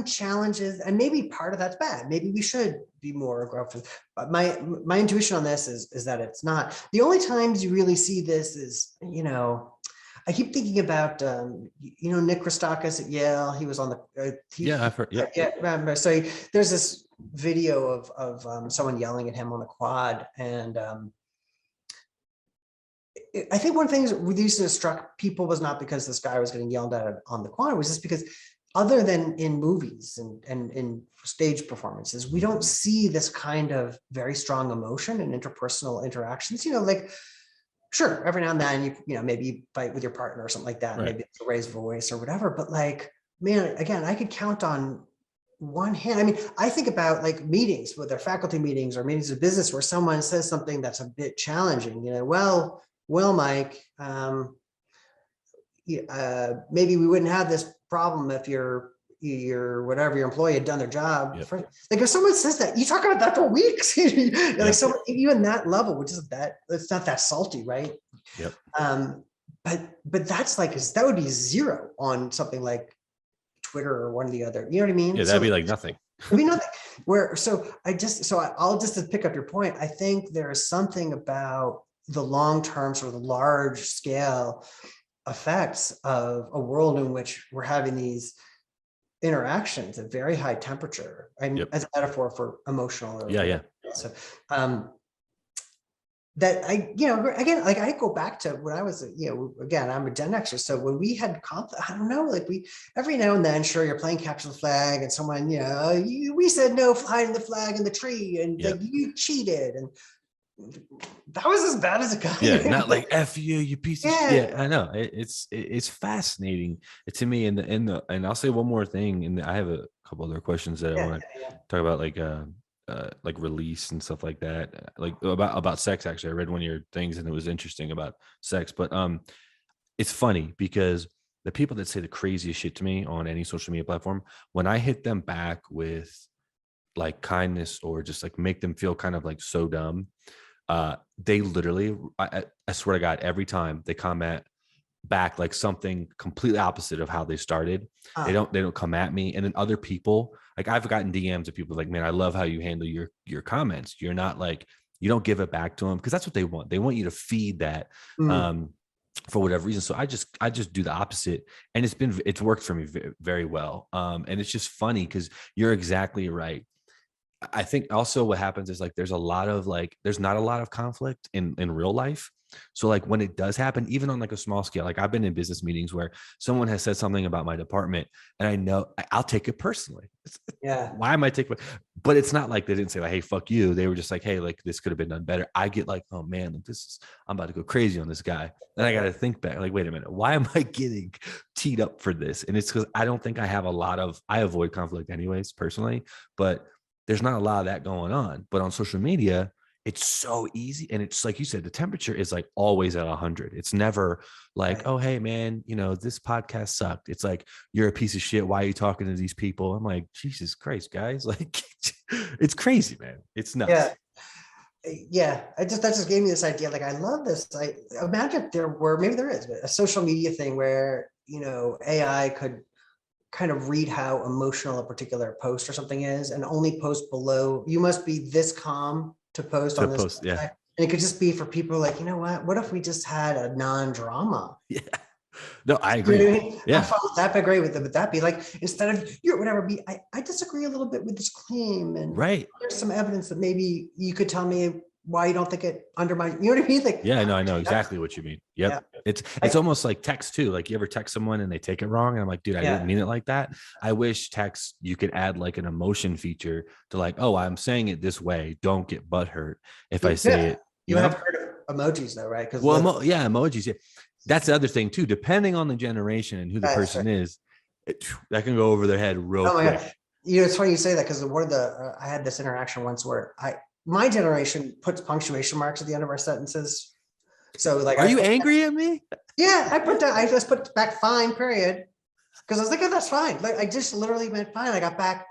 challenges, and maybe part of that's bad. Maybe we should be more aggressive. But my intuition on this is that it's not. The only times you really see this is, I keep thinking about, Nick Christakis at Yale. He was on the. I've heard. Yeah. Remember? So there's this video of someone yelling at him on the quad, and I think one of the things that really struck people was not because this guy was getting yelled at on the quad, it was just because, other than in movies and in stage performances, we don't see this kind of very strong emotion in interpersonal interactions. Like, sure, every now and then you maybe you fight with your partner or something like that, maybe it's a raised voice or whatever. But like, man, again, I could count on one hand. I mean, I think about like meetings, whether faculty meetings or meetings of business, where someone says something that's a bit challenging. Well, Mike, maybe we wouldn't have this problem if your employee had done their job. Like, if someone says that, you talk about that for weeks. Like, so even that level, which is it's not that salty, right? Yep. But that's like, that would be zero on something like Twitter or one of the other. You know what I mean? Yeah, that'd be like nothing. It'd be nothing. I'll just to pick up your point. I think there is something about the long-term, sort of the large scale effects of a world in which we're having these interactions at very high temperature, and as a metaphor for emotional. So, that again, like, I go back to when I was, again, I'm a Gen Xer. So when we had I don't know, like, we, every now and then, sure, you're playing capture the flag and someone, we said no flying the flag in the tree, and like, you cheated, and that was as bad as it got. Not like F you piece of shit. I know, it's fascinating to me. And I'll say one more thing, and I have a couple other questions that I want to talk about, like release and stuff like that, like about sex. Actually, I read one of your things and it was interesting about sex, but it's funny because the people that say the craziest shit to me on any social media platform, when I hit them back with like kindness or just like make them feel kind of like so dumb, they literally, I swear to God, every time they comment, back like something completely opposite of how they started. They Uh, don't come at me. And then other people, like I've gotten DMs of people like, man, I love how you handle your comments. You're not like, you don't give it back to them, because that's what they want. They want you to feed that mm, for whatever reason. So I just do the opposite, and it's worked for me very well. And it's just funny because you're exactly right. I think also what happens is like there's not a lot of conflict in real life. So like when it does happen, even on like a small scale, like I've been in business meetings where someone has said something about my department, and I know I'll take it personally. yeah. Why am I taking it? But it's not like they didn't say like, hey, fuck you. They were just like, hey, like this could have been done better. I get like, oh man, like I'm about to go crazy on this guy. Then I got to think back, like, wait a minute, why am I getting teed up for this? And it's because I don't think I avoid conflict anyways, personally, but there's not a lot of that going on. But on social media, it's so easy. And it's like you said, the temperature is like always at 100. It's never like, Right. oh, hey, man, this podcast sucked. It's like, you're a piece of shit. Why are you talking to these people? I'm like, Jesus Christ, guys. Like, it's crazy, man. It's nuts. Yeah. Yeah. That just gave me this idea. Like, I love this. I imagine if there were, maybe there is a social media thing where, AI could kind of read how emotional a particular post or something is and only post below. You must be this calm to post To on this post, yeah. website. And it could just be for people like, what if we just had a non-drama? Yeah. No, I You know agree. what I mean? I Yeah. found that be great with it. Would that be like, instead of whatever, I disagree a little bit with this claim. And Right. there's some evidence that maybe you could tell me why you don't think it undermines, you know what I mean? Like, Yeah, no, I know exactly what you mean. Yep. yeah. It's almost like text too. Like you ever text someone and they take it wrong, and I'm like, dude, I didn't Yeah. mean it like that. I wish text you could add like an emotion feature to like, oh, I'm saying it this way. Don't get butthurt if I say Yeah. it. You have heard of emojis though, right? Because Yeah, emojis. Yeah. That's the other thing too. Depending on the generation and who the that's person is, that can go over their head real oh my quick. God. It's funny you say that because one of the I had this interaction once where my generation puts punctuation marks at the end of our sentences. So like Are you angry at me? I just put back fine, period. Because I was like, oh, that's fine. Like I just literally meant fine. I got back,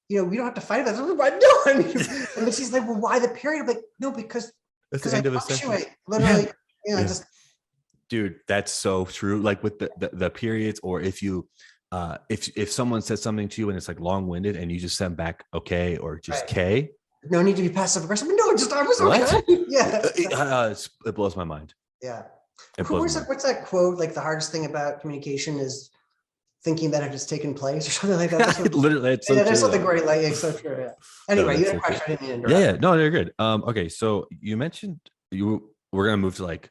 we don't have to fight about this. Like, no, I mean, and then she's like, well, why the period? I'm like, no, because That's the I end of a punctuate. sentence. Literally, Yeah. just Dude, that's so true. Like with the periods, or if you if someone says something to you and it's like long-winded and you just send back okay or just right. K. No need to be passive aggressive. No, I was What? okay. Yeah. It blows my mind. Yeah. It blows my mind. What's that quote? Like the hardest thing about communication is thinking that it has taken place or something like that. That's what, Literally, it's so yeah, true. there's something great. Like it's so true. Yeah. No, Anyway, you that's had a so true. question. I didn't mean to interrupt. Yeah. No, they're good. Okay, so you mentioned we're gonna move to like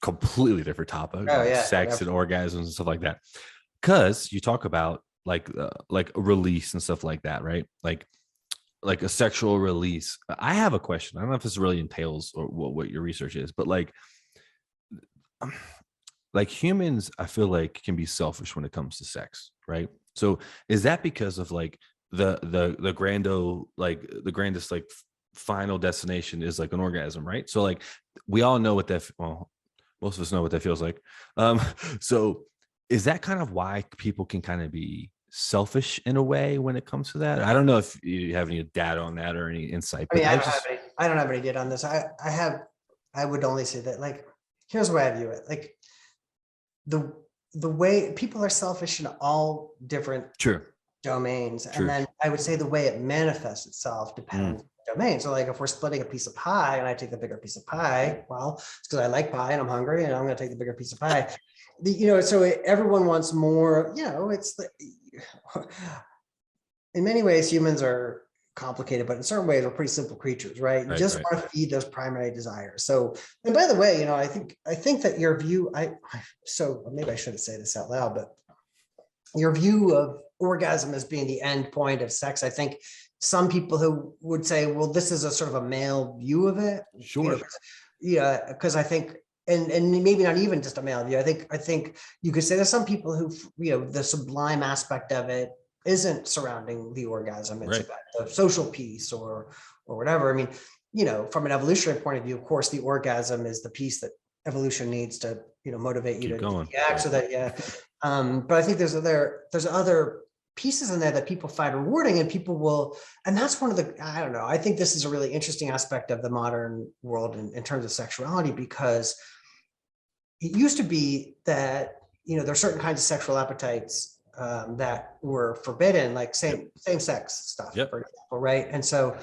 completely different topic, Oh like yeah. sex and orgasms and stuff like that, because you talk about like a release and stuff like that, right? Like a sexual release. I have a question. I don't know if this really entails or what your research is, but like humans, I feel like can be selfish when it comes to sex, right? So is that because of like the grandest like final destination is like an orgasm, right? So like we all know what that, well, most of us know what that feels like. So is that kind of why people can kind of be selfish in a way when it comes to that? I don't know if you have any data on that or any insight, I mean, but I don't have any data on this. I would only say that like, here's the way I view it. Like the way people are selfish in all different true. domains. True. And then I would say the way it manifests itself depends on the domain. So like if we're splitting a piece of pie and I take the bigger piece of pie, well, it's because I like pie and I'm hungry and I'm going to take the bigger piece of pie. Everyone wants more, it's in many ways, humans are complicated, but in certain ways, we're pretty simple creatures, right? You just want to feed those primary desires. So, and by the way, I think that your view, so maybe I shouldn't say this out loud, but your view of orgasm as being the end point of sex, I think some people who would say, well, this is a sort of a male view of it. Sure. Because I think, and maybe not even just a male view. I think you could say there's some people who, the sublime aspect of it isn't surrounding the orgasm. It's about the social piece or whatever. I mean, from an evolutionary point of view, of course, the orgasm is the piece that evolution needs to, motivate you to act so that, but I think there's other pieces in there that people find rewarding and people will, and that's one of the, I don't know, I think this is a really interesting aspect of the modern world in terms of sexuality, because it used to be that, there are certain kinds of sexual appetites that were forbidden, like same sex stuff, for example, right? And so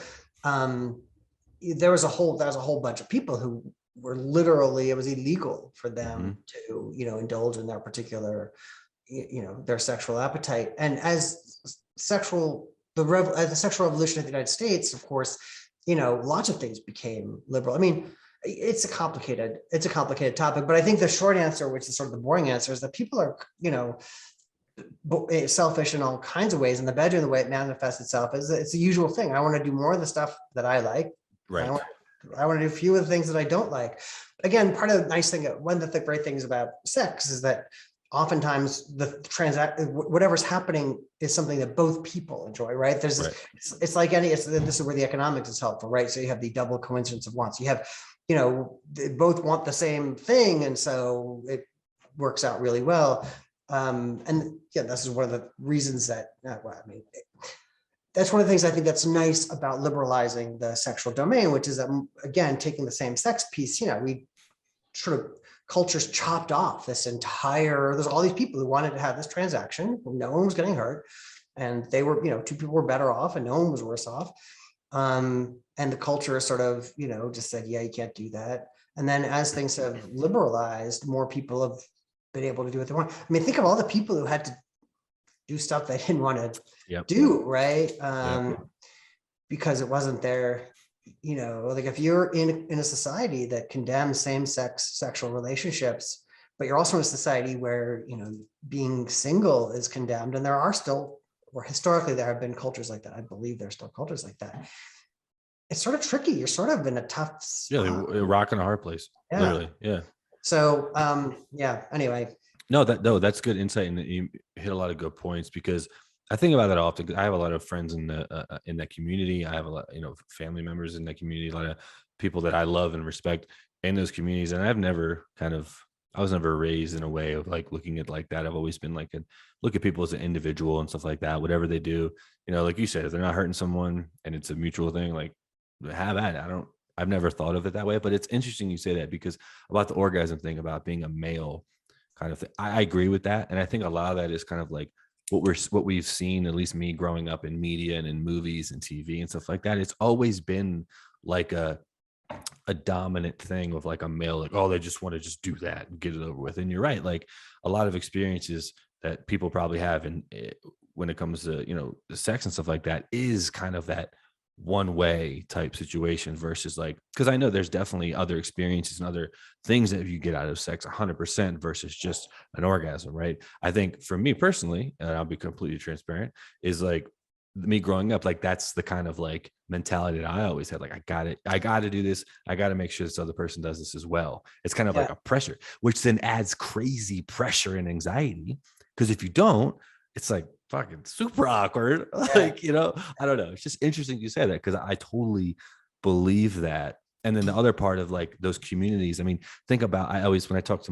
there was a whole bunch of people who were literally, it was illegal for them to, indulge in their particular, their sexual appetite. And as the sexual revolution in the United States, of course, lots of things became liberal. I mean, it's a complicated topic, but I think the short answer, which is sort of the boring answer, is that people are, selfish in all kinds of ways. In the bedroom, the way it manifests itself is it's the usual thing. I want to do more of the stuff that I like. Right. I want to do a few of the things that I don't like. Again, part of the nice thing, one of the great things about sex is that oftentimes whatever's happening is something that both people enjoy, right? There's it's like this is where the economics is helpful, right? So you have the double coincidence of wants. You have, they both want the same thing, and so it works out really well. And yeah, this is one of the reasons that, that's one of the things I think that's nice about liberalizing the sexual domain, which is that, again, taking the same sex piece, we sort of cultures chopped off there's all these people who wanted to have this transaction. No one was getting hurt, and they were, two people were better off and no one was worse off. And the culture sort of, just said, yeah, you can't do that. And then as things have liberalized, more people have been able to do what they want. I mean, think of all the people who had to do stuff they didn't want to do, right? Because it wasn't their, like if you're in a society that condemns same-sex sexual relationships, but you're also in a society where, being single is condemned, and there are still, or historically there have been cultures like that. I believe there's still cultures like that. It's sort of tricky. You're sort of in a tough spot. A rock and a hard place. Literally. Yeah. So, anyway. No, that's good insight, and you hit a lot of good points, because I think about that often. I have a lot of friends in that community. I have a lot, family members in that community, a lot of people that I love and respect in those communities. And I was never raised in a way of like looking at like that. I've always been like, look at people as an individual and stuff like that. Whatever they do, like you said, if they're not hurting someone and it's a mutual thing, like have at it. I've never thought of it that way, but it's interesting you say that, because about the orgasm thing, about being a male kind of thing, I agree with that. And I think a lot of that is kind of like what we've seen, at least me growing up in media and in movies and TV and stuff like that. It's always been like a dominant thing of like a male, like, oh, they just want to just do that and get it over with. And you're right. Like a lot of experiences that people probably have, and when it comes to, sex and stuff like that, is kind of that one way type situation versus like, because I know there's definitely other experiences and other things that you get out of sex 100% versus just an orgasm, right? I think for me personally, and I'll be completely transparent, is like me growing up, like that's the kind of like mentality that I always had. Like, I got to do this. I got to make sure this other person does this as well. It's kind of like a pressure, which then adds crazy pressure and anxiety. Because if you don't, it's like fucking super awkward. Like, I don't know. It's just interesting you say that, because I totally believe that. And then the other part of like those communities, I mean, think about, when I talk to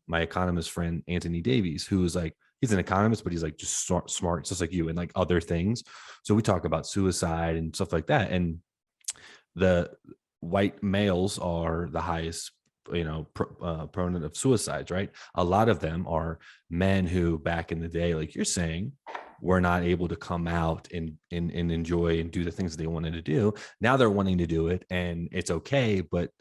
my economist friend, Anthony Davies, who is like, he's an economist, but he's like just smart, just like you, and like other things. So we talk about suicide and stuff like that. And the white males are the highest, proponent of suicides, right? A lot of them are men who back in the day, like you're saying, were not able to come out and enjoy and do the things that they wanted to do. Now they're wanting to do it, and it's okay, but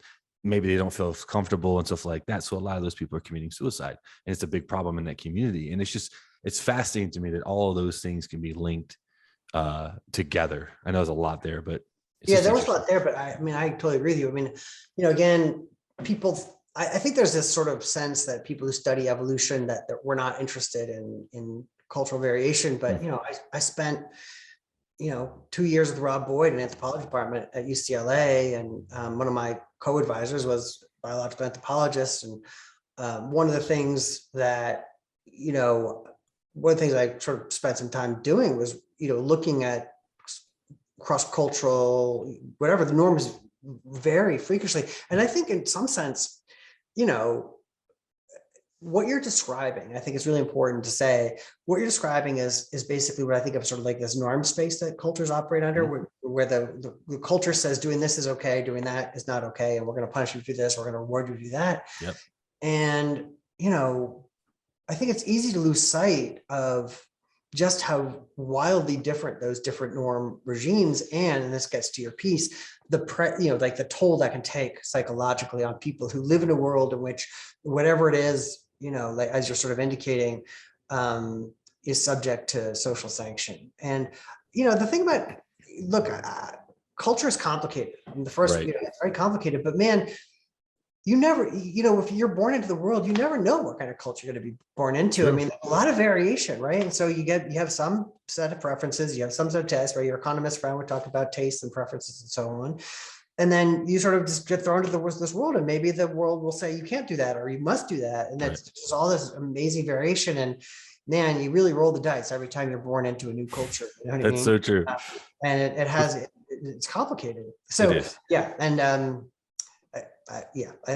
maybe they don't feel comfortable and stuff like that. So a lot of those people are committing suicide, and it's a big problem in that community. And it's fascinating to me that all of those things can be linked together. I know there's a lot there, but there was a lot there, but I totally agree with you. I mean, again, I think there's this sort of sense that people who study evolution that we're not interested in cultural variation. But, I spent, 2 years with Rob Boyd in the anthropology department at UCLA. And one of my co-advisors was a biological anthropologist. And one of the things that, one of the things I sort of spent some time doing was, looking at cross-cultural, whatever the norms vary freakishly. And I think in some sense, what you're describing, I think it's really important to say, what you're describing is basically what I think of sort of like this norm space that cultures operate under, where the culture says doing this is okay, doing that is not okay, and we're going to punish you to do this, we're going to reward you to do that. Yep. And, I think it's easy to lose sight of just how wildly different those different norm regimes and this gets to your piece, like the toll that can take psychologically on people who live in a world in which whatever it is, like as you're sort of indicating, is subject to social sanction. And, the thing about, look, culture is complicated. And the first, it's very complicated, but man, you never, if you're born into the world, you never know what kind of culture you're going to be born into. True. I mean, a lot of variation, right? And so you have some set of preferences, you have some set of tastes, right? Your economist friend would talk about tastes and preferences and so on. And then you sort of just get thrown into this world, and maybe the world will say you can't do that or you must do that. And that's just all this amazing variation. And man, you really roll the dice every time you're born into a new culture. You know what I mean? That's so true. And it's complicated. So yeah, and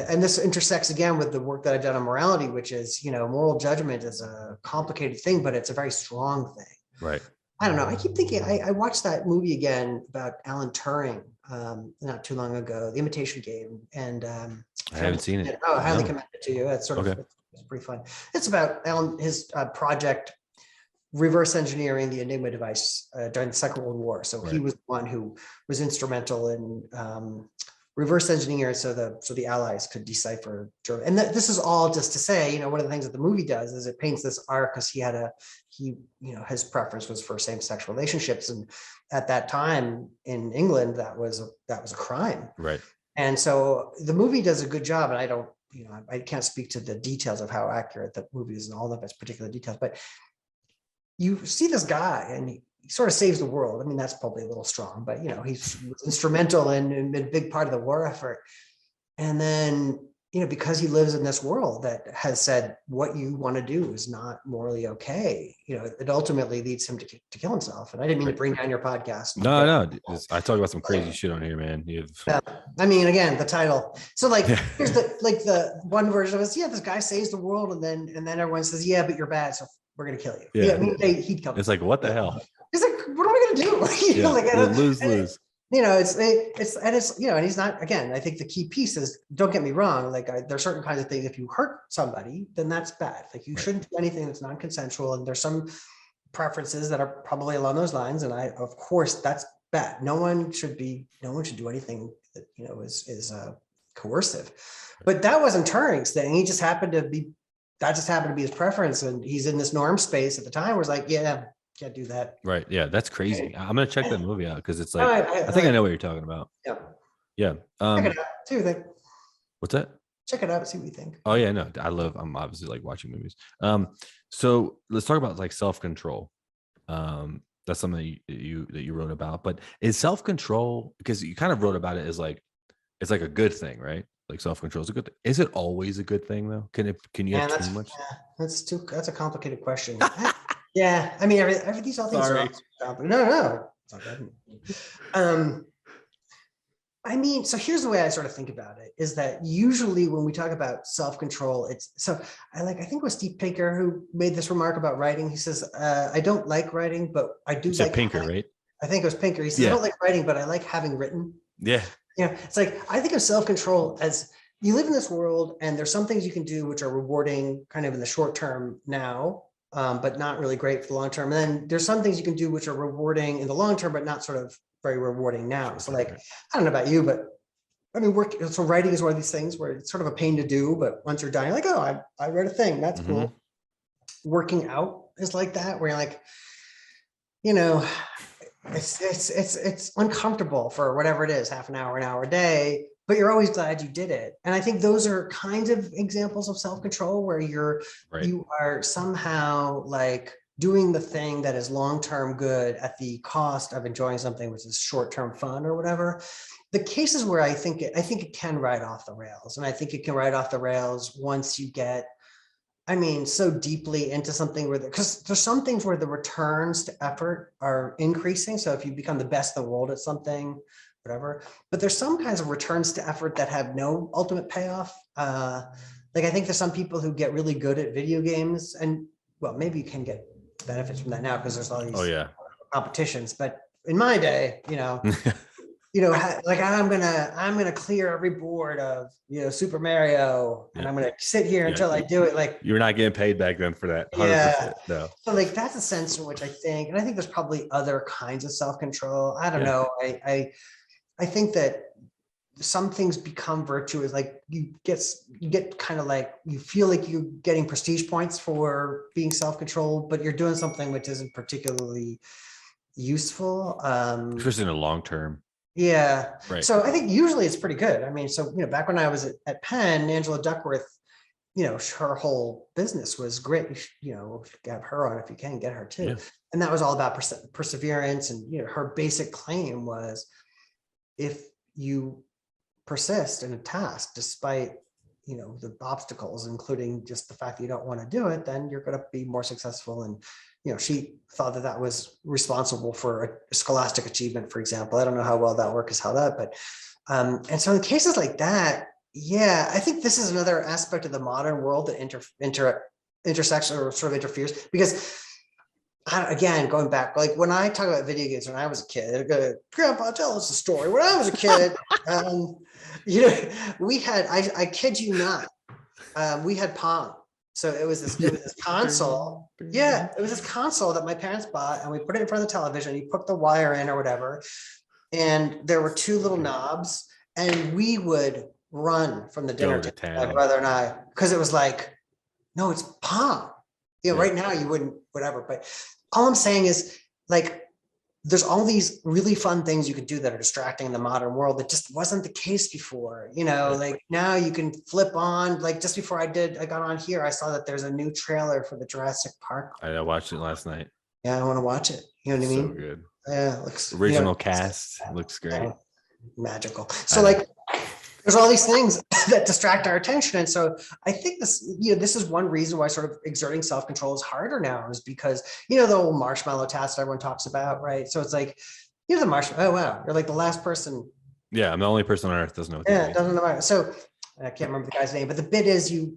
and this intersects again with the work that I've done on morality, which is, moral judgment is a complicated thing, but it's a very strong thing. Right. I don't know. I keep thinking, I watched that movie again about Alan Turing not too long ago, The Imitation Game. And I haven't seen it. Oh, I highly commend it to you. It's sort of, it's pretty fun. It's about his project, reverse engineering the Enigma device during the Second World War. So he was the one who was instrumental in reverse engineer so the Allies could decipher German. And this is all just to say, one of the things that the movie does is it paints this arc because his preference was for same-sex relationships, and at that time in England that was a crime. Right. And so the movie does a good job, and I can't speak to the details of how accurate the movie is and all of its particular details, but you see this guy and he sort of saves the world. I mean, that's probably a little strong, but he's instrumental in a big part of the war effort. And then, because he lives in this world that has said what you want to do is not morally okay, it ultimately leads him to kill himself. And I didn't mean to bring down your podcast. No. I talk about some crazy shit on here, man. I mean, again, the title. So here's the one version of it. Yeah, this guy saves the world, and then everyone says, yeah, but you're bad, so we're gonna kill you. Yeah, I mean, he'd kill. It's like, what the hell? He's like, what are we gonna do? Lose. And he's not, again, I think the key piece is, don't get me wrong, there's certain kinds of things, if you hurt somebody, then that's bad. You shouldn't do anything that's non-consensual, and there's some preferences that are probably along those lines, and of course that's bad. No one should do anything that is coercive. But that wasn't Turing's thing. That just happened to be his preference, and he's in this norm space at the time where it's like, yeah, can't do that. Right. Yeah, that's crazy. I'm gonna check that movie out because it's like I think I know what you're talking about. Yeah. Yeah. Check it out. See what you think. What's that? Check it out. See what you think. Oh yeah, no, I'm obviously watching movies. So let's talk about self-control. That's something that you wrote about. But is self-control, because you kind of wrote about it as it's like a good thing, right? Like self-control is a good thing. Is it always a good thing though? Can you have too much? That's a complicated question. Yeah, I mean, these all things are complicated. No, it's not bad. I mean, so here's the way I sort of think about it: is that usually when we talk about self-control, I think it was Steve Pinker who made this remark about writing. He says, "I don't like writing, but I do like." Pinker, right? I think it was Pinker. He says, "I don't like writing, but I like having written." Yeah. It's like, I think of self-control as you live in this world, and there's some things you can do which are rewarding kind of in the short term now, but not really great for the long term. And then there's some things you can do which are rewarding in the long term, but not sort of very rewarding now. So I don't know about you, but I mean, so writing is one of these things where it's sort of a pain to do, but once you're done, you're like, oh, I read a thing. That's cool. Working out is like that, where you're like, it's uncomfortable for whatever it is, half an hour a day, but you're always glad you did it. And I think those are kind of examples of self-control where you are somehow doing the thing that is long-term good at the cost of enjoying something which is short-term fun or whatever. The cases where I think it can ride off the rails, and I think it can ride off the rails once you get, so deeply into something because there's some things where the returns to effort are increasing. So if you become the best in the world at something, whatever, but there's some kinds of returns to effort that have no ultimate payoff. I think there's some people who get really good at video games, and well, maybe you can get benefits from that now because there's all these competitions. But in my day, like I'm gonna clear every board of Super Mario, and I'm gonna sit here until I do it. Like, you're not getting paid back then for that. 100%. yeah. No. So like that's a sense in which I think, and I think there's probably other kinds of self-control. I don't know. I think that some things become virtuous. Like you get kind of like, you feel like you're getting prestige points for being self-controlled, but you're doing something which isn't particularly useful. Especially in the long term. Yeah. Right. So I think usually it's pretty good. I mean, so, back when I was at Penn, Angela Duckworth, her whole business was great. Have her on if you can, get her too. Yeah. And that was all about perseverance. And, her basic claim was, if you persist in a task, despite, the obstacles, including just the fact that you don't want to do it, then you're going to be more successful. And, she thought that was responsible for a scholastic achievement, for example. I don't know how well that work is held up, but, and so in cases like that, yeah, I think this is another aspect of the modern world that intersects or sort of interferes, because again, going back, like when I talk about video games when I was a kid, I go, Grandpa, tell us a story. When I was a kid, we had, I kid you not, we had Pong. So it was this console. Yeah, it was this console that my parents bought, and we put it in front of the television. You put the wire in or whatever, and there were two little knobs, and we would run from the dinner table, my brother and I, because it was like, no, it's Pong. Right now you wouldn't, whatever. But all I'm saying is, like, there's all these really fun things you could do that are distracting in the modern world that just wasn't the case before. Like now you can flip on, like just before I got on here, I saw that there's a new trailer for the Jurassic Park. I watched it last night. Yeah, I want to watch it. You know what I mean? So good. Yeah, looks original cast looks great. Magical. So like, there's all these things that distract our attention. And so I think this is one reason why sort of exerting self-control is harder now, is because, the old marshmallow task that everyone talks about, right? So it's like, the marshmallow, oh, wow, you're like the last person. Yeah, I'm the only person on earth doesn't know. Doesn't know. So I can't remember the guy's name, but the bit is you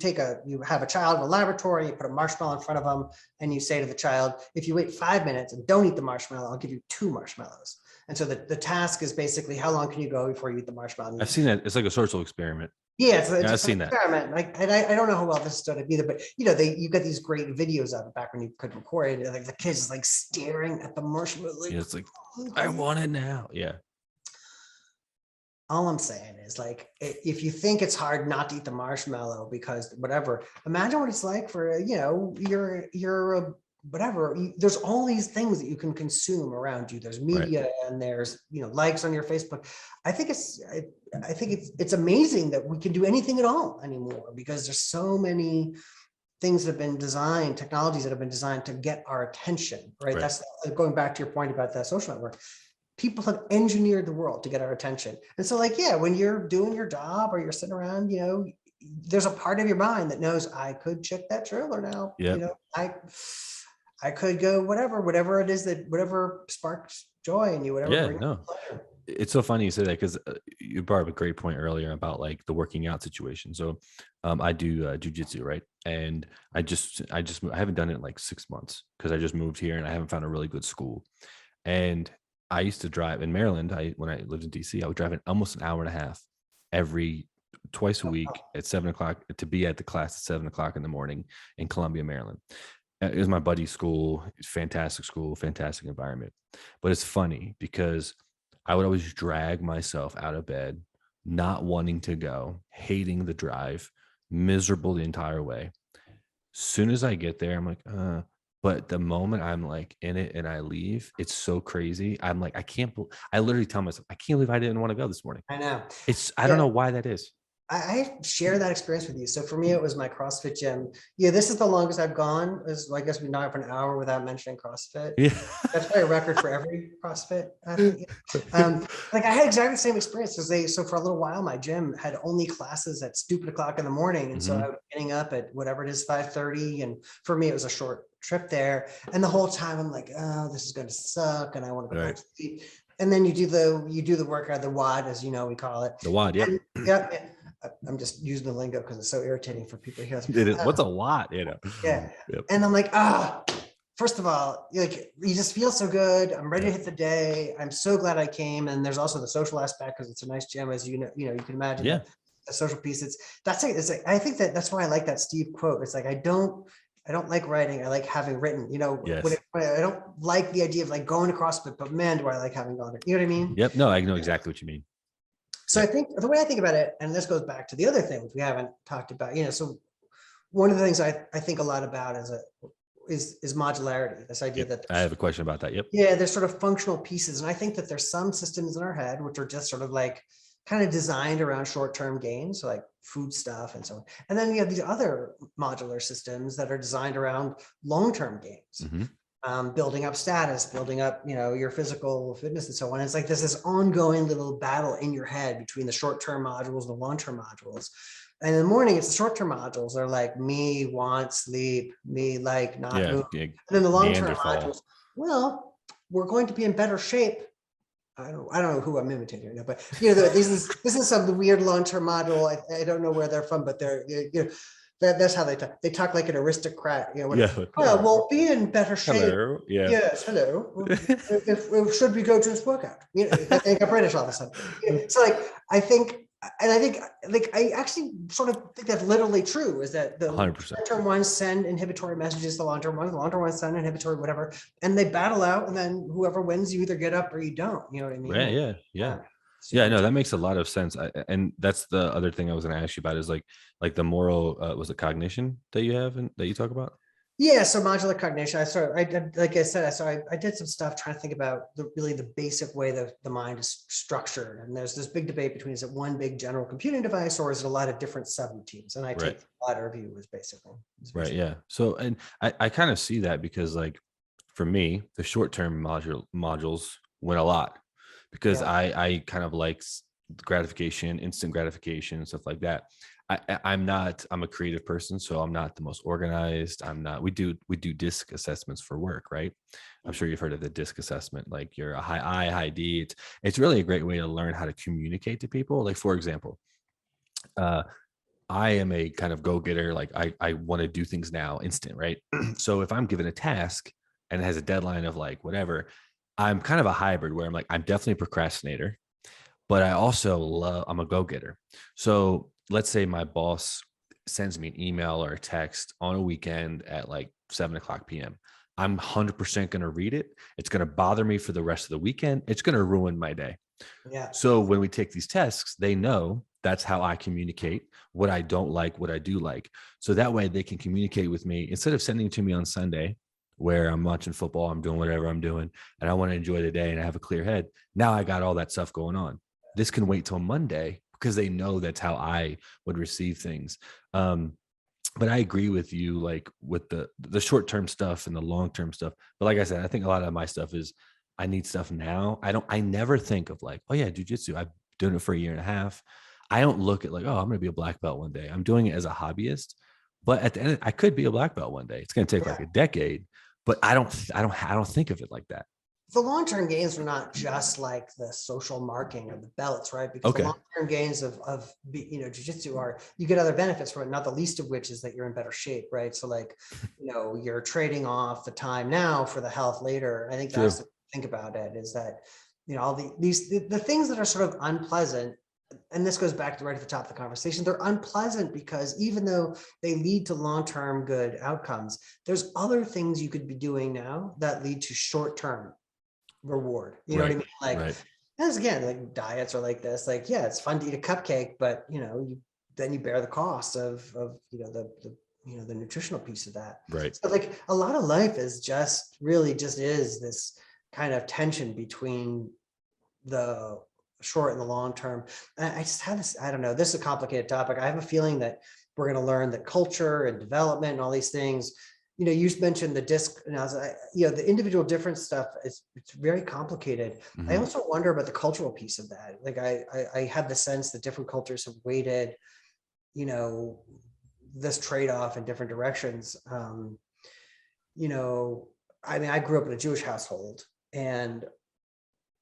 have a child in a laboratory, you put a marshmallow in front of them, and you say to the child, if you wait 5 minutes and don't eat the marshmallow, I'll give you 2 marshmallows. And so the task is basically, how long can you go before you eat the marshmallow? I've seen that. It's like a social experiment. Yeah, it's I've seen that experiment. Like, and I don't know how well this is done either, but you got these great videos of it back when you could record it. Like the kids is like staring at the marshmallow. Like, it's like, I want it now. Yeah. All I'm saying is, like, if you think it's hard not to eat the marshmallow because whatever, imagine what it's like for, you're whatever, there's all these things that you can consume around you. There's media, and there's, likes on your Facebook. I think it's amazing that we can do anything at all anymore, because there's so many things that have been designed, technologies that have been designed to get our attention, right? That's going back to your point about the social network. People have engineered the world to get our attention. And so, like, yeah, when you're doing your job or you're sitting around, there's a part of your mind that knows, I could check that trailer now. I could go whatever it is, whatever sparks joy in you, whatever. Yeah, no. It's so funny you say that, because you brought up a great point earlier about like the working out situation. So I do jujitsu, right? And I haven't done it in like 6 months, because I just moved here and I haven't found a really good school. And I used to drive in Maryland. When I lived in DC, I would drive almost an hour and a half twice a week at 7 o'clock to be at the class at 7 o'clock in the morning in Columbia, Maryland. It was my buddy's school. Fantastic school, fantastic environment. But it's funny because I would always drag myself out of bed, not wanting to go, hating the drive, miserable the entire way. Soon as I get there, I'm like, but the moment I'm like in it and I leave, it's so crazy. I'm like, I literally tell myself, I can't believe I didn't want to go this morning. I know. I don't know why that is. I share that experience with you. So for me, it was my CrossFit gym. Yeah, this is the longest I've gone. I guess we've not for an hour without mentioning CrossFit. Yeah, that's probably a record for every CrossFit. Like I had exactly the same experience, because so for a little while, my gym had only classes at stupid o'clock in the morning, and so I was getting up at whatever it is, 5:30, and for me it was a short trip there. And the whole time I'm like, oh, this is going to suck, and I want to go back to sleep. And then you do the workout, the WOD, as you know, we call it. The WOD, yeah. Yep. I'm just using the lingo because it's so irritating for people here. What's a lot, Yeah. Yep. And I'm like, first of all, like you just feel so good. I'm ready to hit the day. I'm so glad I came. And there's also the social aspect because it's a nice gym, as you know, you can imagine the social piece. It's like, I think that's why I like that Steve quote. It's like, I don't like writing. I like having written, when I don't like the idea of like going to CrossFit, but man, do I like having gone there. You know what I mean? Yep. No, I know exactly what you mean. So I think the way I think about it, and this goes back to the other thing which we haven't talked about, so one of the things I think a lot about is modularity. This idea that I have a question about that. Yep. Yeah, there's sort of functional pieces. And I think that there's some systems in our head which are just sort of like kind of designed around short-term gains, so like food stuff and so on. And then you have these other modular systems that are designed around long-term gains. Building up status, building up, your physical fitness and so on. It's like this ongoing little battle in your head between the short-term modules and the long-term modules. And in the morning, it's the short-term modules are like me, want, sleep, me, like not move. And then the long-term modules, well, we're going to be in better shape. I don't know who I'm imitating right now, but this is some weird long-term module. I don't know where they're from, but they're that's how they talk. They talk like an aristocrat. Well, we'll be in better shape. Hello. Yeah. Yes. Hello. if should we go to this workout? I think I'm British all of a sudden. So like I think I actually sort of think that's literally true. Is that the 100%. short-term ones send inhibitory messages to the long-term ones send inhibitory whatever, and they battle out, and then whoever wins, you either get up or you don't. You know what I mean? Yeah. No, that makes a lot of sense. And that's the other thing I was going to ask you about is like the moral, was it cognition that you have and that you talk about? Yeah. So modular cognition, I did some stuff trying to think about the basic way that the mind is structured. And there's this big debate between, is it one big general computing device or is it a lot of different subroutines? And I take the latter view as basically. Right. Yeah. So, and I kind of see that because like for me, the short-term modules win a lot. Because I kind of like gratification, instant gratification, and stuff like that. I'm a creative person, so I'm not the most organized. We do DISC assessments for work, right? I'm sure you've heard of the DISC assessment. Like you're a high I, high D. It's really a great way to learn how to communicate to people. Like for example, I am a kind of go-getter. Like I want to do things now, instant, right? So if I'm given a task and it has a deadline of like whatever, I'm kind of a hybrid where I'm definitely a procrastinator, but I'm a go-getter. So let's say my boss sends me an email or a text on a weekend at like 7:00 PM. I'm 100% going to read it. It's going to bother me for the rest of the weekend. It's going to ruin my day. Yeah. So when we take these tests, they know that's how I communicate what I don't like, what I do like. So that way they can communicate with me instead of sending it to me on Sunday, where I'm watching football, I'm doing whatever I'm doing, and I want to enjoy the day and I have a clear head. Now I got all that stuff going on. This can wait till Monday because they know that's how I would receive things. But I agree with you, like with the short-term stuff and the long-term stuff. But like I said, I think a lot of my stuff is I need stuff now. I never think of like, oh yeah, jujitsu. I've done it for a year and a half. I don't look at like, oh, I'm going to be a black belt one day. I'm doing it as a hobbyist. But at the end, I could be a black belt one day. It's going to take like a decade. But I don't think of it like that. The long-term gains are not just like the social marking of the belts, right? Because the long-term gains of jiu-jitsu are, you get other benefits from it, not the least of which is that you're in better shape, right? So like, you're trading off the time now for the health later. I think that's the think about it is that, all the things that are sort of unpleasant, and this goes back to right at the top of the conversation, they're unpleasant because even though they lead to long-term good outcomes, there's other things you could be doing now that lead to short-term reward. You know what I mean? Like, as again, like diets are like this, like, yeah, it's fun to eat a cupcake, but then you bear the cost of the nutritional piece of that. Right. So like a lot of life is just is this kind of tension between the short and the long term. And I just have this, I don't know, this is a complicated topic. I have a feeling that we're going to learn that culture and development and all these things, you mentioned the disc, and the individual difference stuff it's very complicated. Mm-hmm. I also wonder about the cultural piece of that. Like I have the sense that different cultures have weighted, this trade-off in different directions. I grew up in a Jewish household, and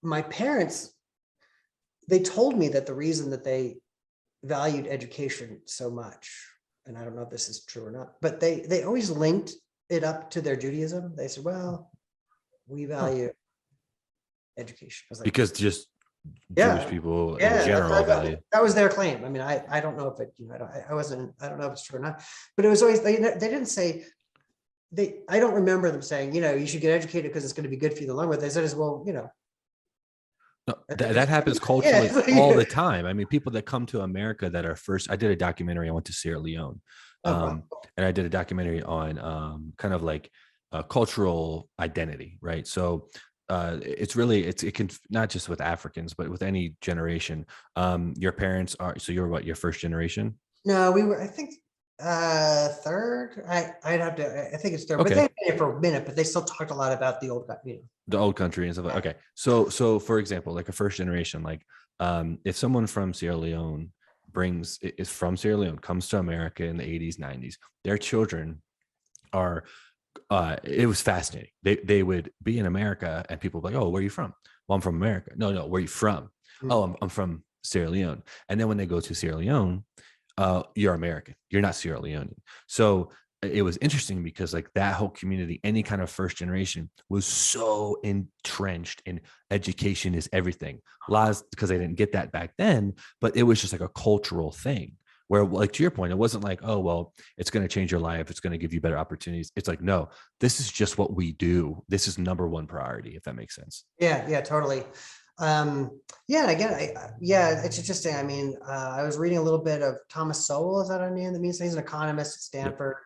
my parents, they told me that the reason that they valued education so much, and I don't know if this is true or not, but they always linked it up to their Judaism. They said, well, we value education. I was like, Because just Jewish yeah, people in yeah, general value. that was their claim. I mean, I don't know if it, I don't know if it's true or not, but it was always, they didn't say, I don't remember them saying, you should get educated because it's going to be good for you in the long run. They said as well, No, that happens culturally all the time. I mean, people that come to America that are first, I did a documentary. I went to Sierra Leone, wow. and I did a documentary on kind of like cultural identity, right? So it's really, it can, not just with Africans, but with any generation. Your parents are, so you're what, your first generation? No, we were, I think, third. I'd have to, I think it's third, but Okay. they've been here for a minute, but they still talked a lot about the old guy, The old country and stuff like, okay. So for example, like a first generation, like if someone from Sierra Leone is from Sierra Leone, comes to America in the 80s, 90s, their children are it was fascinating. They would be in America and people would be like, oh, where are you from? Well, I'm from America. No, where are you from? Oh, I'm from Sierra Leone. And then when they go to Sierra Leone, you're American. You're not Sierra Leonean. So it was interesting because like that whole community, any kind of first generation, was so entrenched in education is everything. Laws, because they didn't get that back then, but it was just like a cultural thing where, like, to your point, it wasn't like, oh, well, it's going to change your life, it's going to give you better opportunities. It's like, no, this is just what we do. This is number one priority, if that makes sense. Yeah, totally. Yeah, and again, yeah, it's interesting. I mean, I was reading a little bit of Thomas Sowell. Is that a name that means he's an economist at Stanford?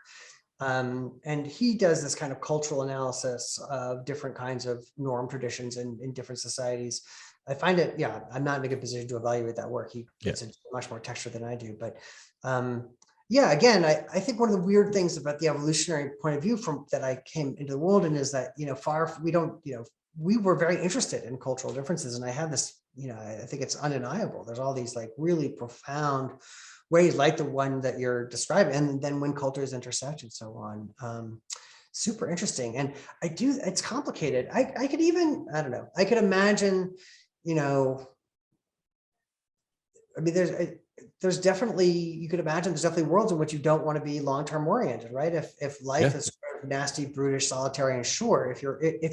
Yep. And he does this kind of cultural analysis of different kinds of norm traditions in different societies. I find it, yeah, I'm not in a good position to evaluate that work. He gets into much more texture than I do, but yeah, again, I think one of the weird things about the evolutionary point of view from that I came into the world in is that, we were very interested in cultural differences. And I have this, I think it's undeniable. There's all these like really profound ways like the one that you're describing, and then when cultures intersect and so on. Super interesting. And it's complicated. I could even, I don't know, I could imagine, I mean, there's definitely, you could imagine there's definitely worlds in which you don't want to be long-term oriented, right? If life is sort of nasty, brutish, solitary, and short, if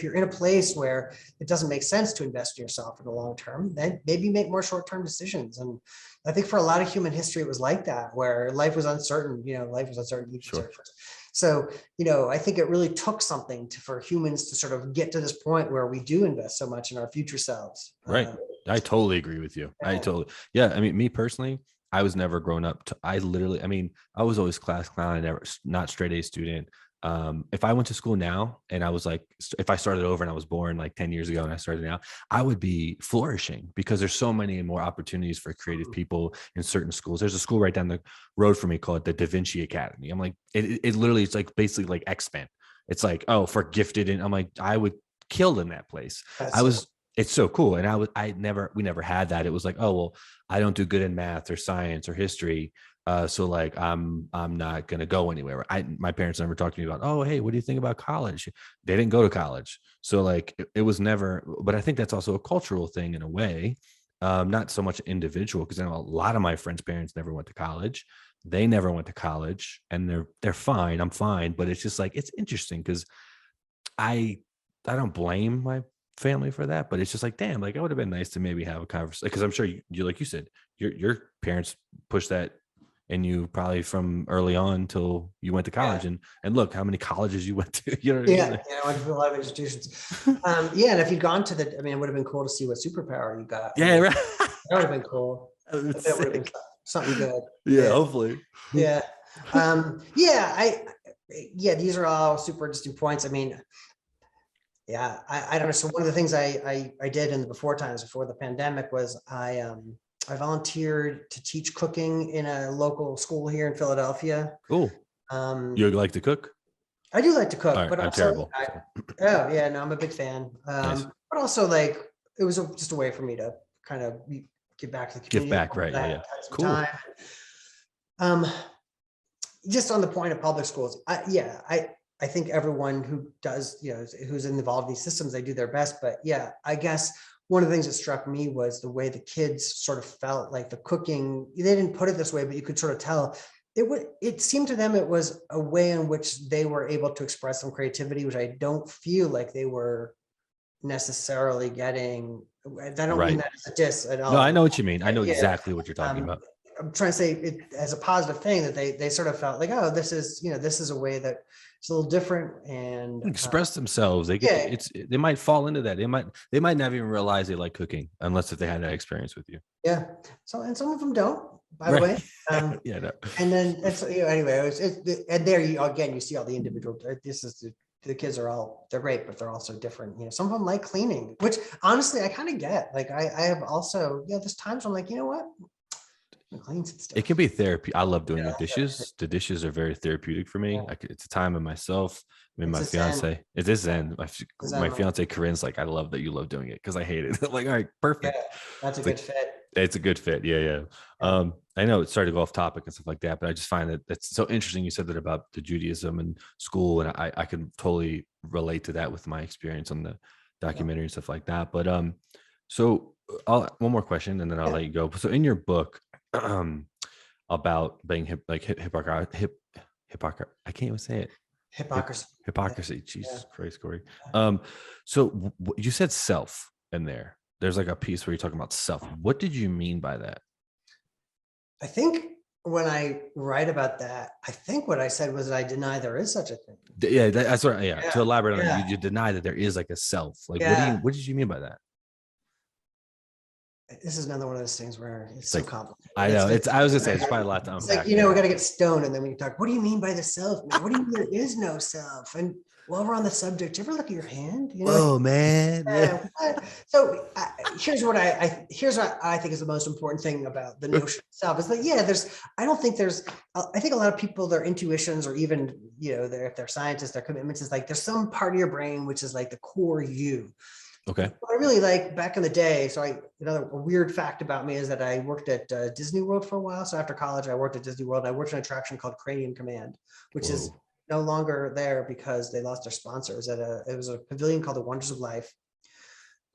you're in a place where it doesn't make sense to invest in yourself in the long term, then maybe make more short-term decisions. And I think for a lot of human history, it was like that, where life was uncertain, life was uncertain. Sure. So, I think it really took something for humans to sort of get to this point where we do invest so much in our future selves. Right. I totally agree with you. Yeah. I mean, me personally, I was never grown up to, I was always class clown, never, not straight A student. If I went to school now and I was like, if I started over and I was born like 10 years ago and I started now, I would be flourishing because there's so many more opportunities for creative people in certain schools. There's a school right down the road from me called the Da Vinci Academy. I'm like, it literally, it's like basically like X-Men. It's like, oh, for gifted. And I'm like, I would kill in that place. It's so cool. And we never had that. It was like, oh, well, I don't do good in math or science or history. So like, I'm not going to go anywhere. My parents never talked to me about, oh, hey, what do you think about college? They didn't go to college. So like, it was never, but I think that's also a cultural thing in a way. Not so much individual, because I know a lot of my friends' parents never went to college. They never went to college and they're fine. I'm fine. But it's just like, it's interesting because I don't blame my family for that, but it's just like, damn, like it would have been nice to maybe have a conversation, because I'm sure you like you said, your parents pushed that in you probably from early on till you went to college. And look how many colleges you went to. You know what I mean? I went to a lot of institutions. And if you'd gone to it would have been cool to see what superpower you got. Yeah, right. That would have been cool. That would have been something good. Yeah, hopefully. Yeah. These are all super interesting points. I mean, yeah, I don't know. So one of the things I did in the before the pandemic was I volunteered to teach cooking in a local school here in Philadelphia. Cool. You like to cook? I do like to cook, right, but I'm also, terrible. I'm a big fan. Nice. But also like, it was just a way for me to kind of give back to the community. Give back, right? Yeah. Cool. Time. Just on the point of public schools, I think everyone who does, who's involved in these systems, they do their best. But yeah, I guess one of the things that struck me was the way the kids sort of felt like the cooking. They didn't put it this way, but you could sort of tell it seemed to them it was a way in which they were able to express some creativity, which I don't feel like they were necessarily getting. I don't mean Right. that as a diss at No, I all. know what you mean. I know Yeah. exactly what you're talking about. I'm trying to say it as a positive thing, that they sort of felt like, oh, this is a way that it's a little different, and Express themselves. They get yeah, they might fall into that. They might not even realize they like cooking unless if they had that experience with you. yeah. So, and some of them don't, by the Right. way. Yeah. No. And then it's, anyway, and there you again, you see all the individual. This is the kids are all, they're great, but they're also different. Some of them like cleaning, which honestly I kind of get. Like I have also, there's times I'm like, you know what, cleans and stuff. It can be therapy. I love doing the dishes. The dishes are very therapeutic for me. Yeah. It's a time of myself. I mean, my It's a fiance, it is Zen. My Zen. fiance Corinne's like, I love that you love doing it because I hate it. Like, all right, perfect. Yeah, that's a It's good like, fit. it's a good fit. Yeah. I know it started to go off topic and stuff like that, but I just find that that's so interesting. You said that about the Judaism and school, and I can totally relate to that with my experience on the documentary and stuff like that. But so one more question, and then I'll let you go. So in your book, about being hypocrisy, I can't even say it. Hypocrisy. Jesus Christ, Corey. So you said self in there. There's like a piece where you're talking about self. What did you mean by that? I think when I write about that, I think what I said was that I deny there is such a thing. Yeah, that's what. Yeah. To elaborate on it, you deny that there is like a self. Like, what did you mean by that? This is another one of those things where it's so complicated. I know. I was gonna say it's probably a lot to unpack. It's like, we got to get stoned, and then when you talk, what do you mean by the self, man? What do you mean there is no self? And while we're on the subject, you ever look at your hand? Oh man. Yeah. So here's what I think is the most important thing about the notion of self is that I think a lot of people, their intuitions, or even if they're scientists, their commitments is like there's some part of your brain which is like the core you. Okay. What I really like back in the day, another weird fact about me is that I worked at Disney World for a while. So after college, I worked at Disney World. I worked in an attraction called Cranium Command, which is no longer there because they lost their sponsors. It was a pavilion called the Wonders of Life,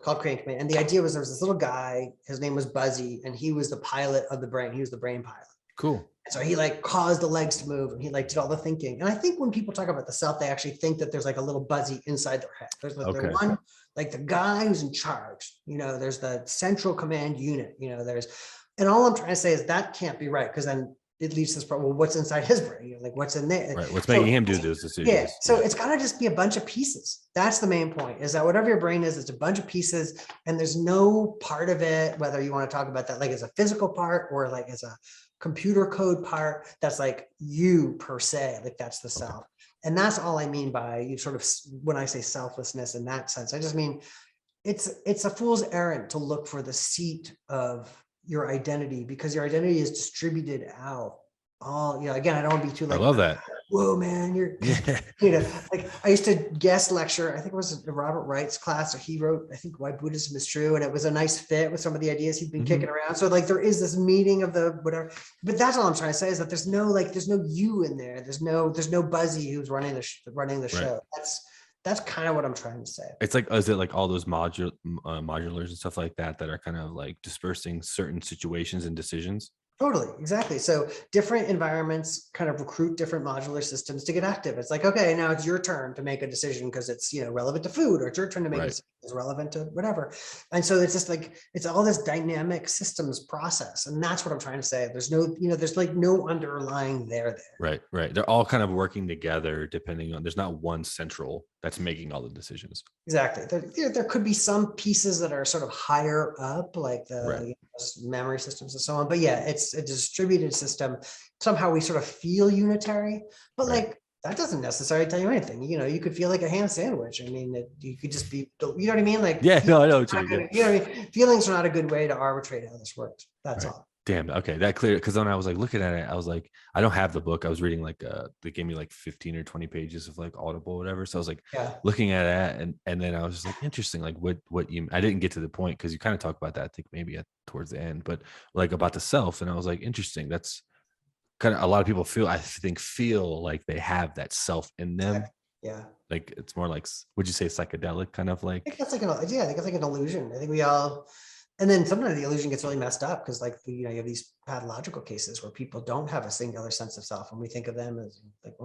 called Cranium Command. And the idea was there was this little guy, his name was Buzzy, and he was the pilot of the brain. He was the brain pilot. Cool. And so he caused the legs to move, and he did all the thinking. And I think when people talk about the self, they actually think that there's like a little Buzzy inside their head. There's the one, like the guy who's in charge, there's the central command unit, and all I'm trying to say is that can't be right. Cause then it leads to this problem. Well, what's inside his brain? Like what's in there? Right. What's making him do those decisions? Yeah. So it's gotta just be a bunch of pieces. That's the main point, is that whatever your brain is, it's a bunch of pieces, and there's no part of it, whether you want to talk about that like as a physical part or like as a computer code part, that's like you per se, like that's the self. And that's all I mean by when I say selflessness in that sense. I just mean it's a fool's errand to look for the seat of your identity, because your identity is distributed out all, again, I don't want to be too I love that. Whoa, man, you're, like I used to guest lecture, I think it was Robert Wright's class, or he wrote, I think, Why Buddhism is True. And it was a nice fit with some of the ideas he'd been kicking around. So there is this meeting of the whatever, but that's all I'm trying to say, is that there's no you in there. There's no Buzzy who's running the show. That's kind of what I'm trying to say. It's like, is it like all those modulars and stuff like that are kind of like dispersing certain situations and decisions? Totally, exactly. So different environments kind of recruit different modular systems to get active. It's like, okay, now it's your turn to make a decision because it's relevant to food, or it's your turn to make a decision is relevant to whatever. And so it's just like it's all this dynamic systems process, and that's what I'm trying to say. There's no, there's like no underlying there. Right. They're all kind of working together, depending on. There's not one central that's making all the decisions. Exactly. There could be some pieces that are sort of higher up, like the memory systems and so on. But yeah, it's a distributed system. Somehow we sort of feel unitary, but that doesn't necessarily tell you anything. You could feel like a ham sandwich. I mean, you could just be, you know what I mean? Like, I know what you mean. You know what I mean? Feelings are not a good way to arbitrate how this works. That's all. Damn. Okay. That clear. Cause when I was like looking at it, I was like, I don't have the book. I was reading they gave me like 15 or 20 pages of like Audible or whatever. So I was like looking at that, and then I was just like, interesting. Like I didn't get to the point, cause you kind of talk about that, I think maybe towards the end, but like about the self. And I was like, interesting. That's kind of, a lot of people feel like they have that self in them. Yeah. Like it's more like, would you say psychedelic kind of like? I think that's like I think it's like an illusion. I think we all, And then sometimes the illusion gets really messed up because like, you have these pathological cases where people don't have a singular sense of self and we think of them as like,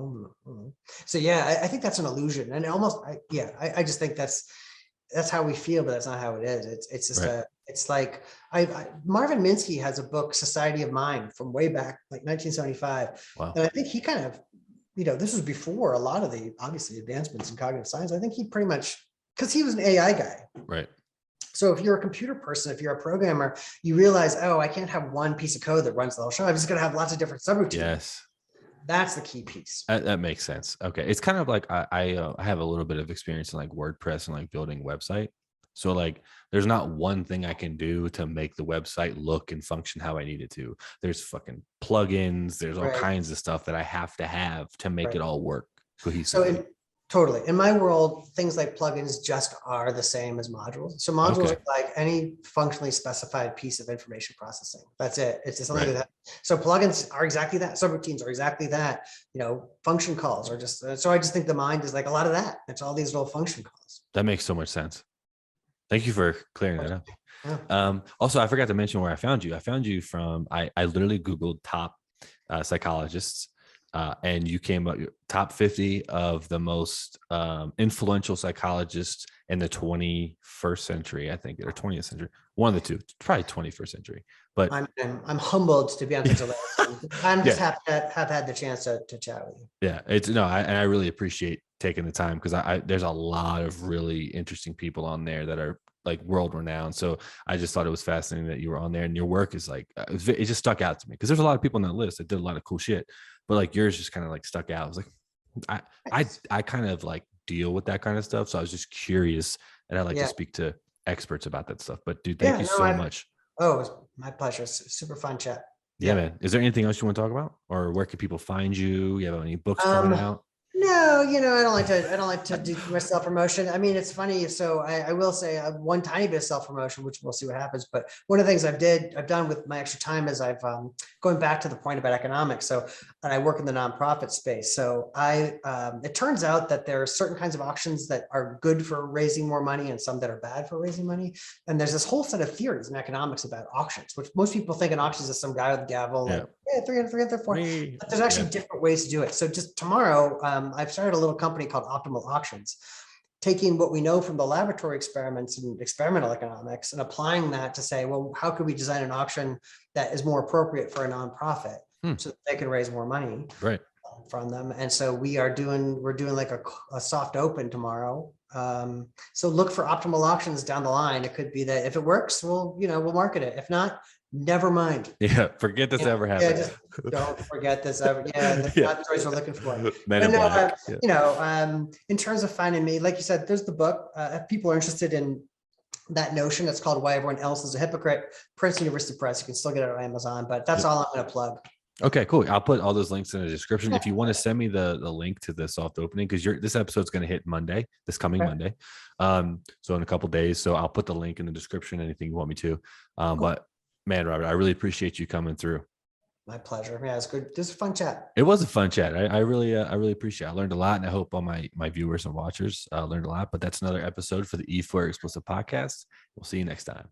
So yeah, I think that's an illusion. And almost, I just think that's how we feel, but that's not how it is. It's just it's like Marvin Minsky has a book, Society of Mind, from way back, like 1975. Wow. And I think he kind of, this was before a lot of the obviously advancements in cognitive science. I think he pretty much, because he was an AI guy. Right. So if you're a computer person, if you're a programmer, you realize, oh, I can't have one piece of code that runs the whole show. I'm just going to have lots of different subroutines. Yes. That's the key piece. That makes sense. Okay. It's kind of like I have a little bit of experience in like WordPress and like building website. So like there's not one thing I can do to make the website look and function how I need it to. There's fucking plugins. There's all kinds of stuff that I have to make it all work cohesively. So totally. In my world, things like plugins just are the same as modules. So modules are like any functionally specified piece of information processing. That's it. It's just something that. So plugins are exactly that. Subroutines are exactly that. Function calls are just. So I just think the mind is like a lot of that. It's all these little function calls. That makes so much sense. Thank you for clearing that up. Yeah. Also, I forgot to mention where I found you. I found you from. I literally Googled top psychologists. And you came up top 50 of the most influential psychologists in the 21st century, I think, or 20th century. One of the two, probably 21st century. But I'm humbled to be on such a list. I'm just happy to have had the chance to chat with you. Yeah, I really appreciate taking the time because there's a lot of really interesting people on there that are like world renowned. So I just thought it was fascinating that you were on there, and your work is like it just stuck out to me because there's a lot of people on that list that did a lot of cool shit. But like yours just kind of like stuck out. I was like, I kind of like deal with that kind of stuff. So I was just curious, and I like to speak to experts about that stuff. But dude, thank you so much. Oh, it was my pleasure. Super fun chat. Yeah, man. Is there anything else you want to talk about, or where can people find you? You have any books coming out? No, I don't like to do my self-promotion. I mean, it's funny. So I will say one tiny bit of self-promotion, which we'll see what happens. But one of the things I've done with my extra time is I've going back to the point about economics. So and I work in the nonprofit space. So it turns out that there are certain kinds of auctions that are good for raising more money and some that are bad for raising money. And there's this whole set of theories in economics about auctions, which most people think an auction is some guy with a gavel, like 300, 400. But there's actually different ways to do it. So just tomorrow, I've started a little company called Optimal Auctions, taking what we know from the laboratory experiments and experimental economics and applying that to say, well, how could we design an auction that is more appropriate for a nonprofit so that they can raise more money from them? And so we're doing like a soft open tomorrow. So look for Optimal Auctions down the line. It could be that if it works, we'll market it. If not, never mind. Yeah, forget this ever happened. Yeah, just don't forget this ever. Yeah, that's not the choice we're looking for. In terms of finding me, like you said, there's the book. If people are interested in that notion, it's called Why Everyone Else is a Hypocrite. Princeton University Press. You can still get it on Amazon, but that's all I'm going to plug. Okay, cool. I'll put all those links in the description. If you want to send me the link to the soft opening, because this episode's going to hit Monday, this coming Monday. So in a couple of days. So I'll put the link in the description, anything you want me to. But man, Robert, I really appreciate you coming through. My pleasure. Yeah, it's good. This is a fun chat. It was a fun chat. I really appreciate it. I learned a lot, and I hope all my viewers and watchers learned a lot. But that's another episode for the E4 Explicit podcast. We'll see you next time.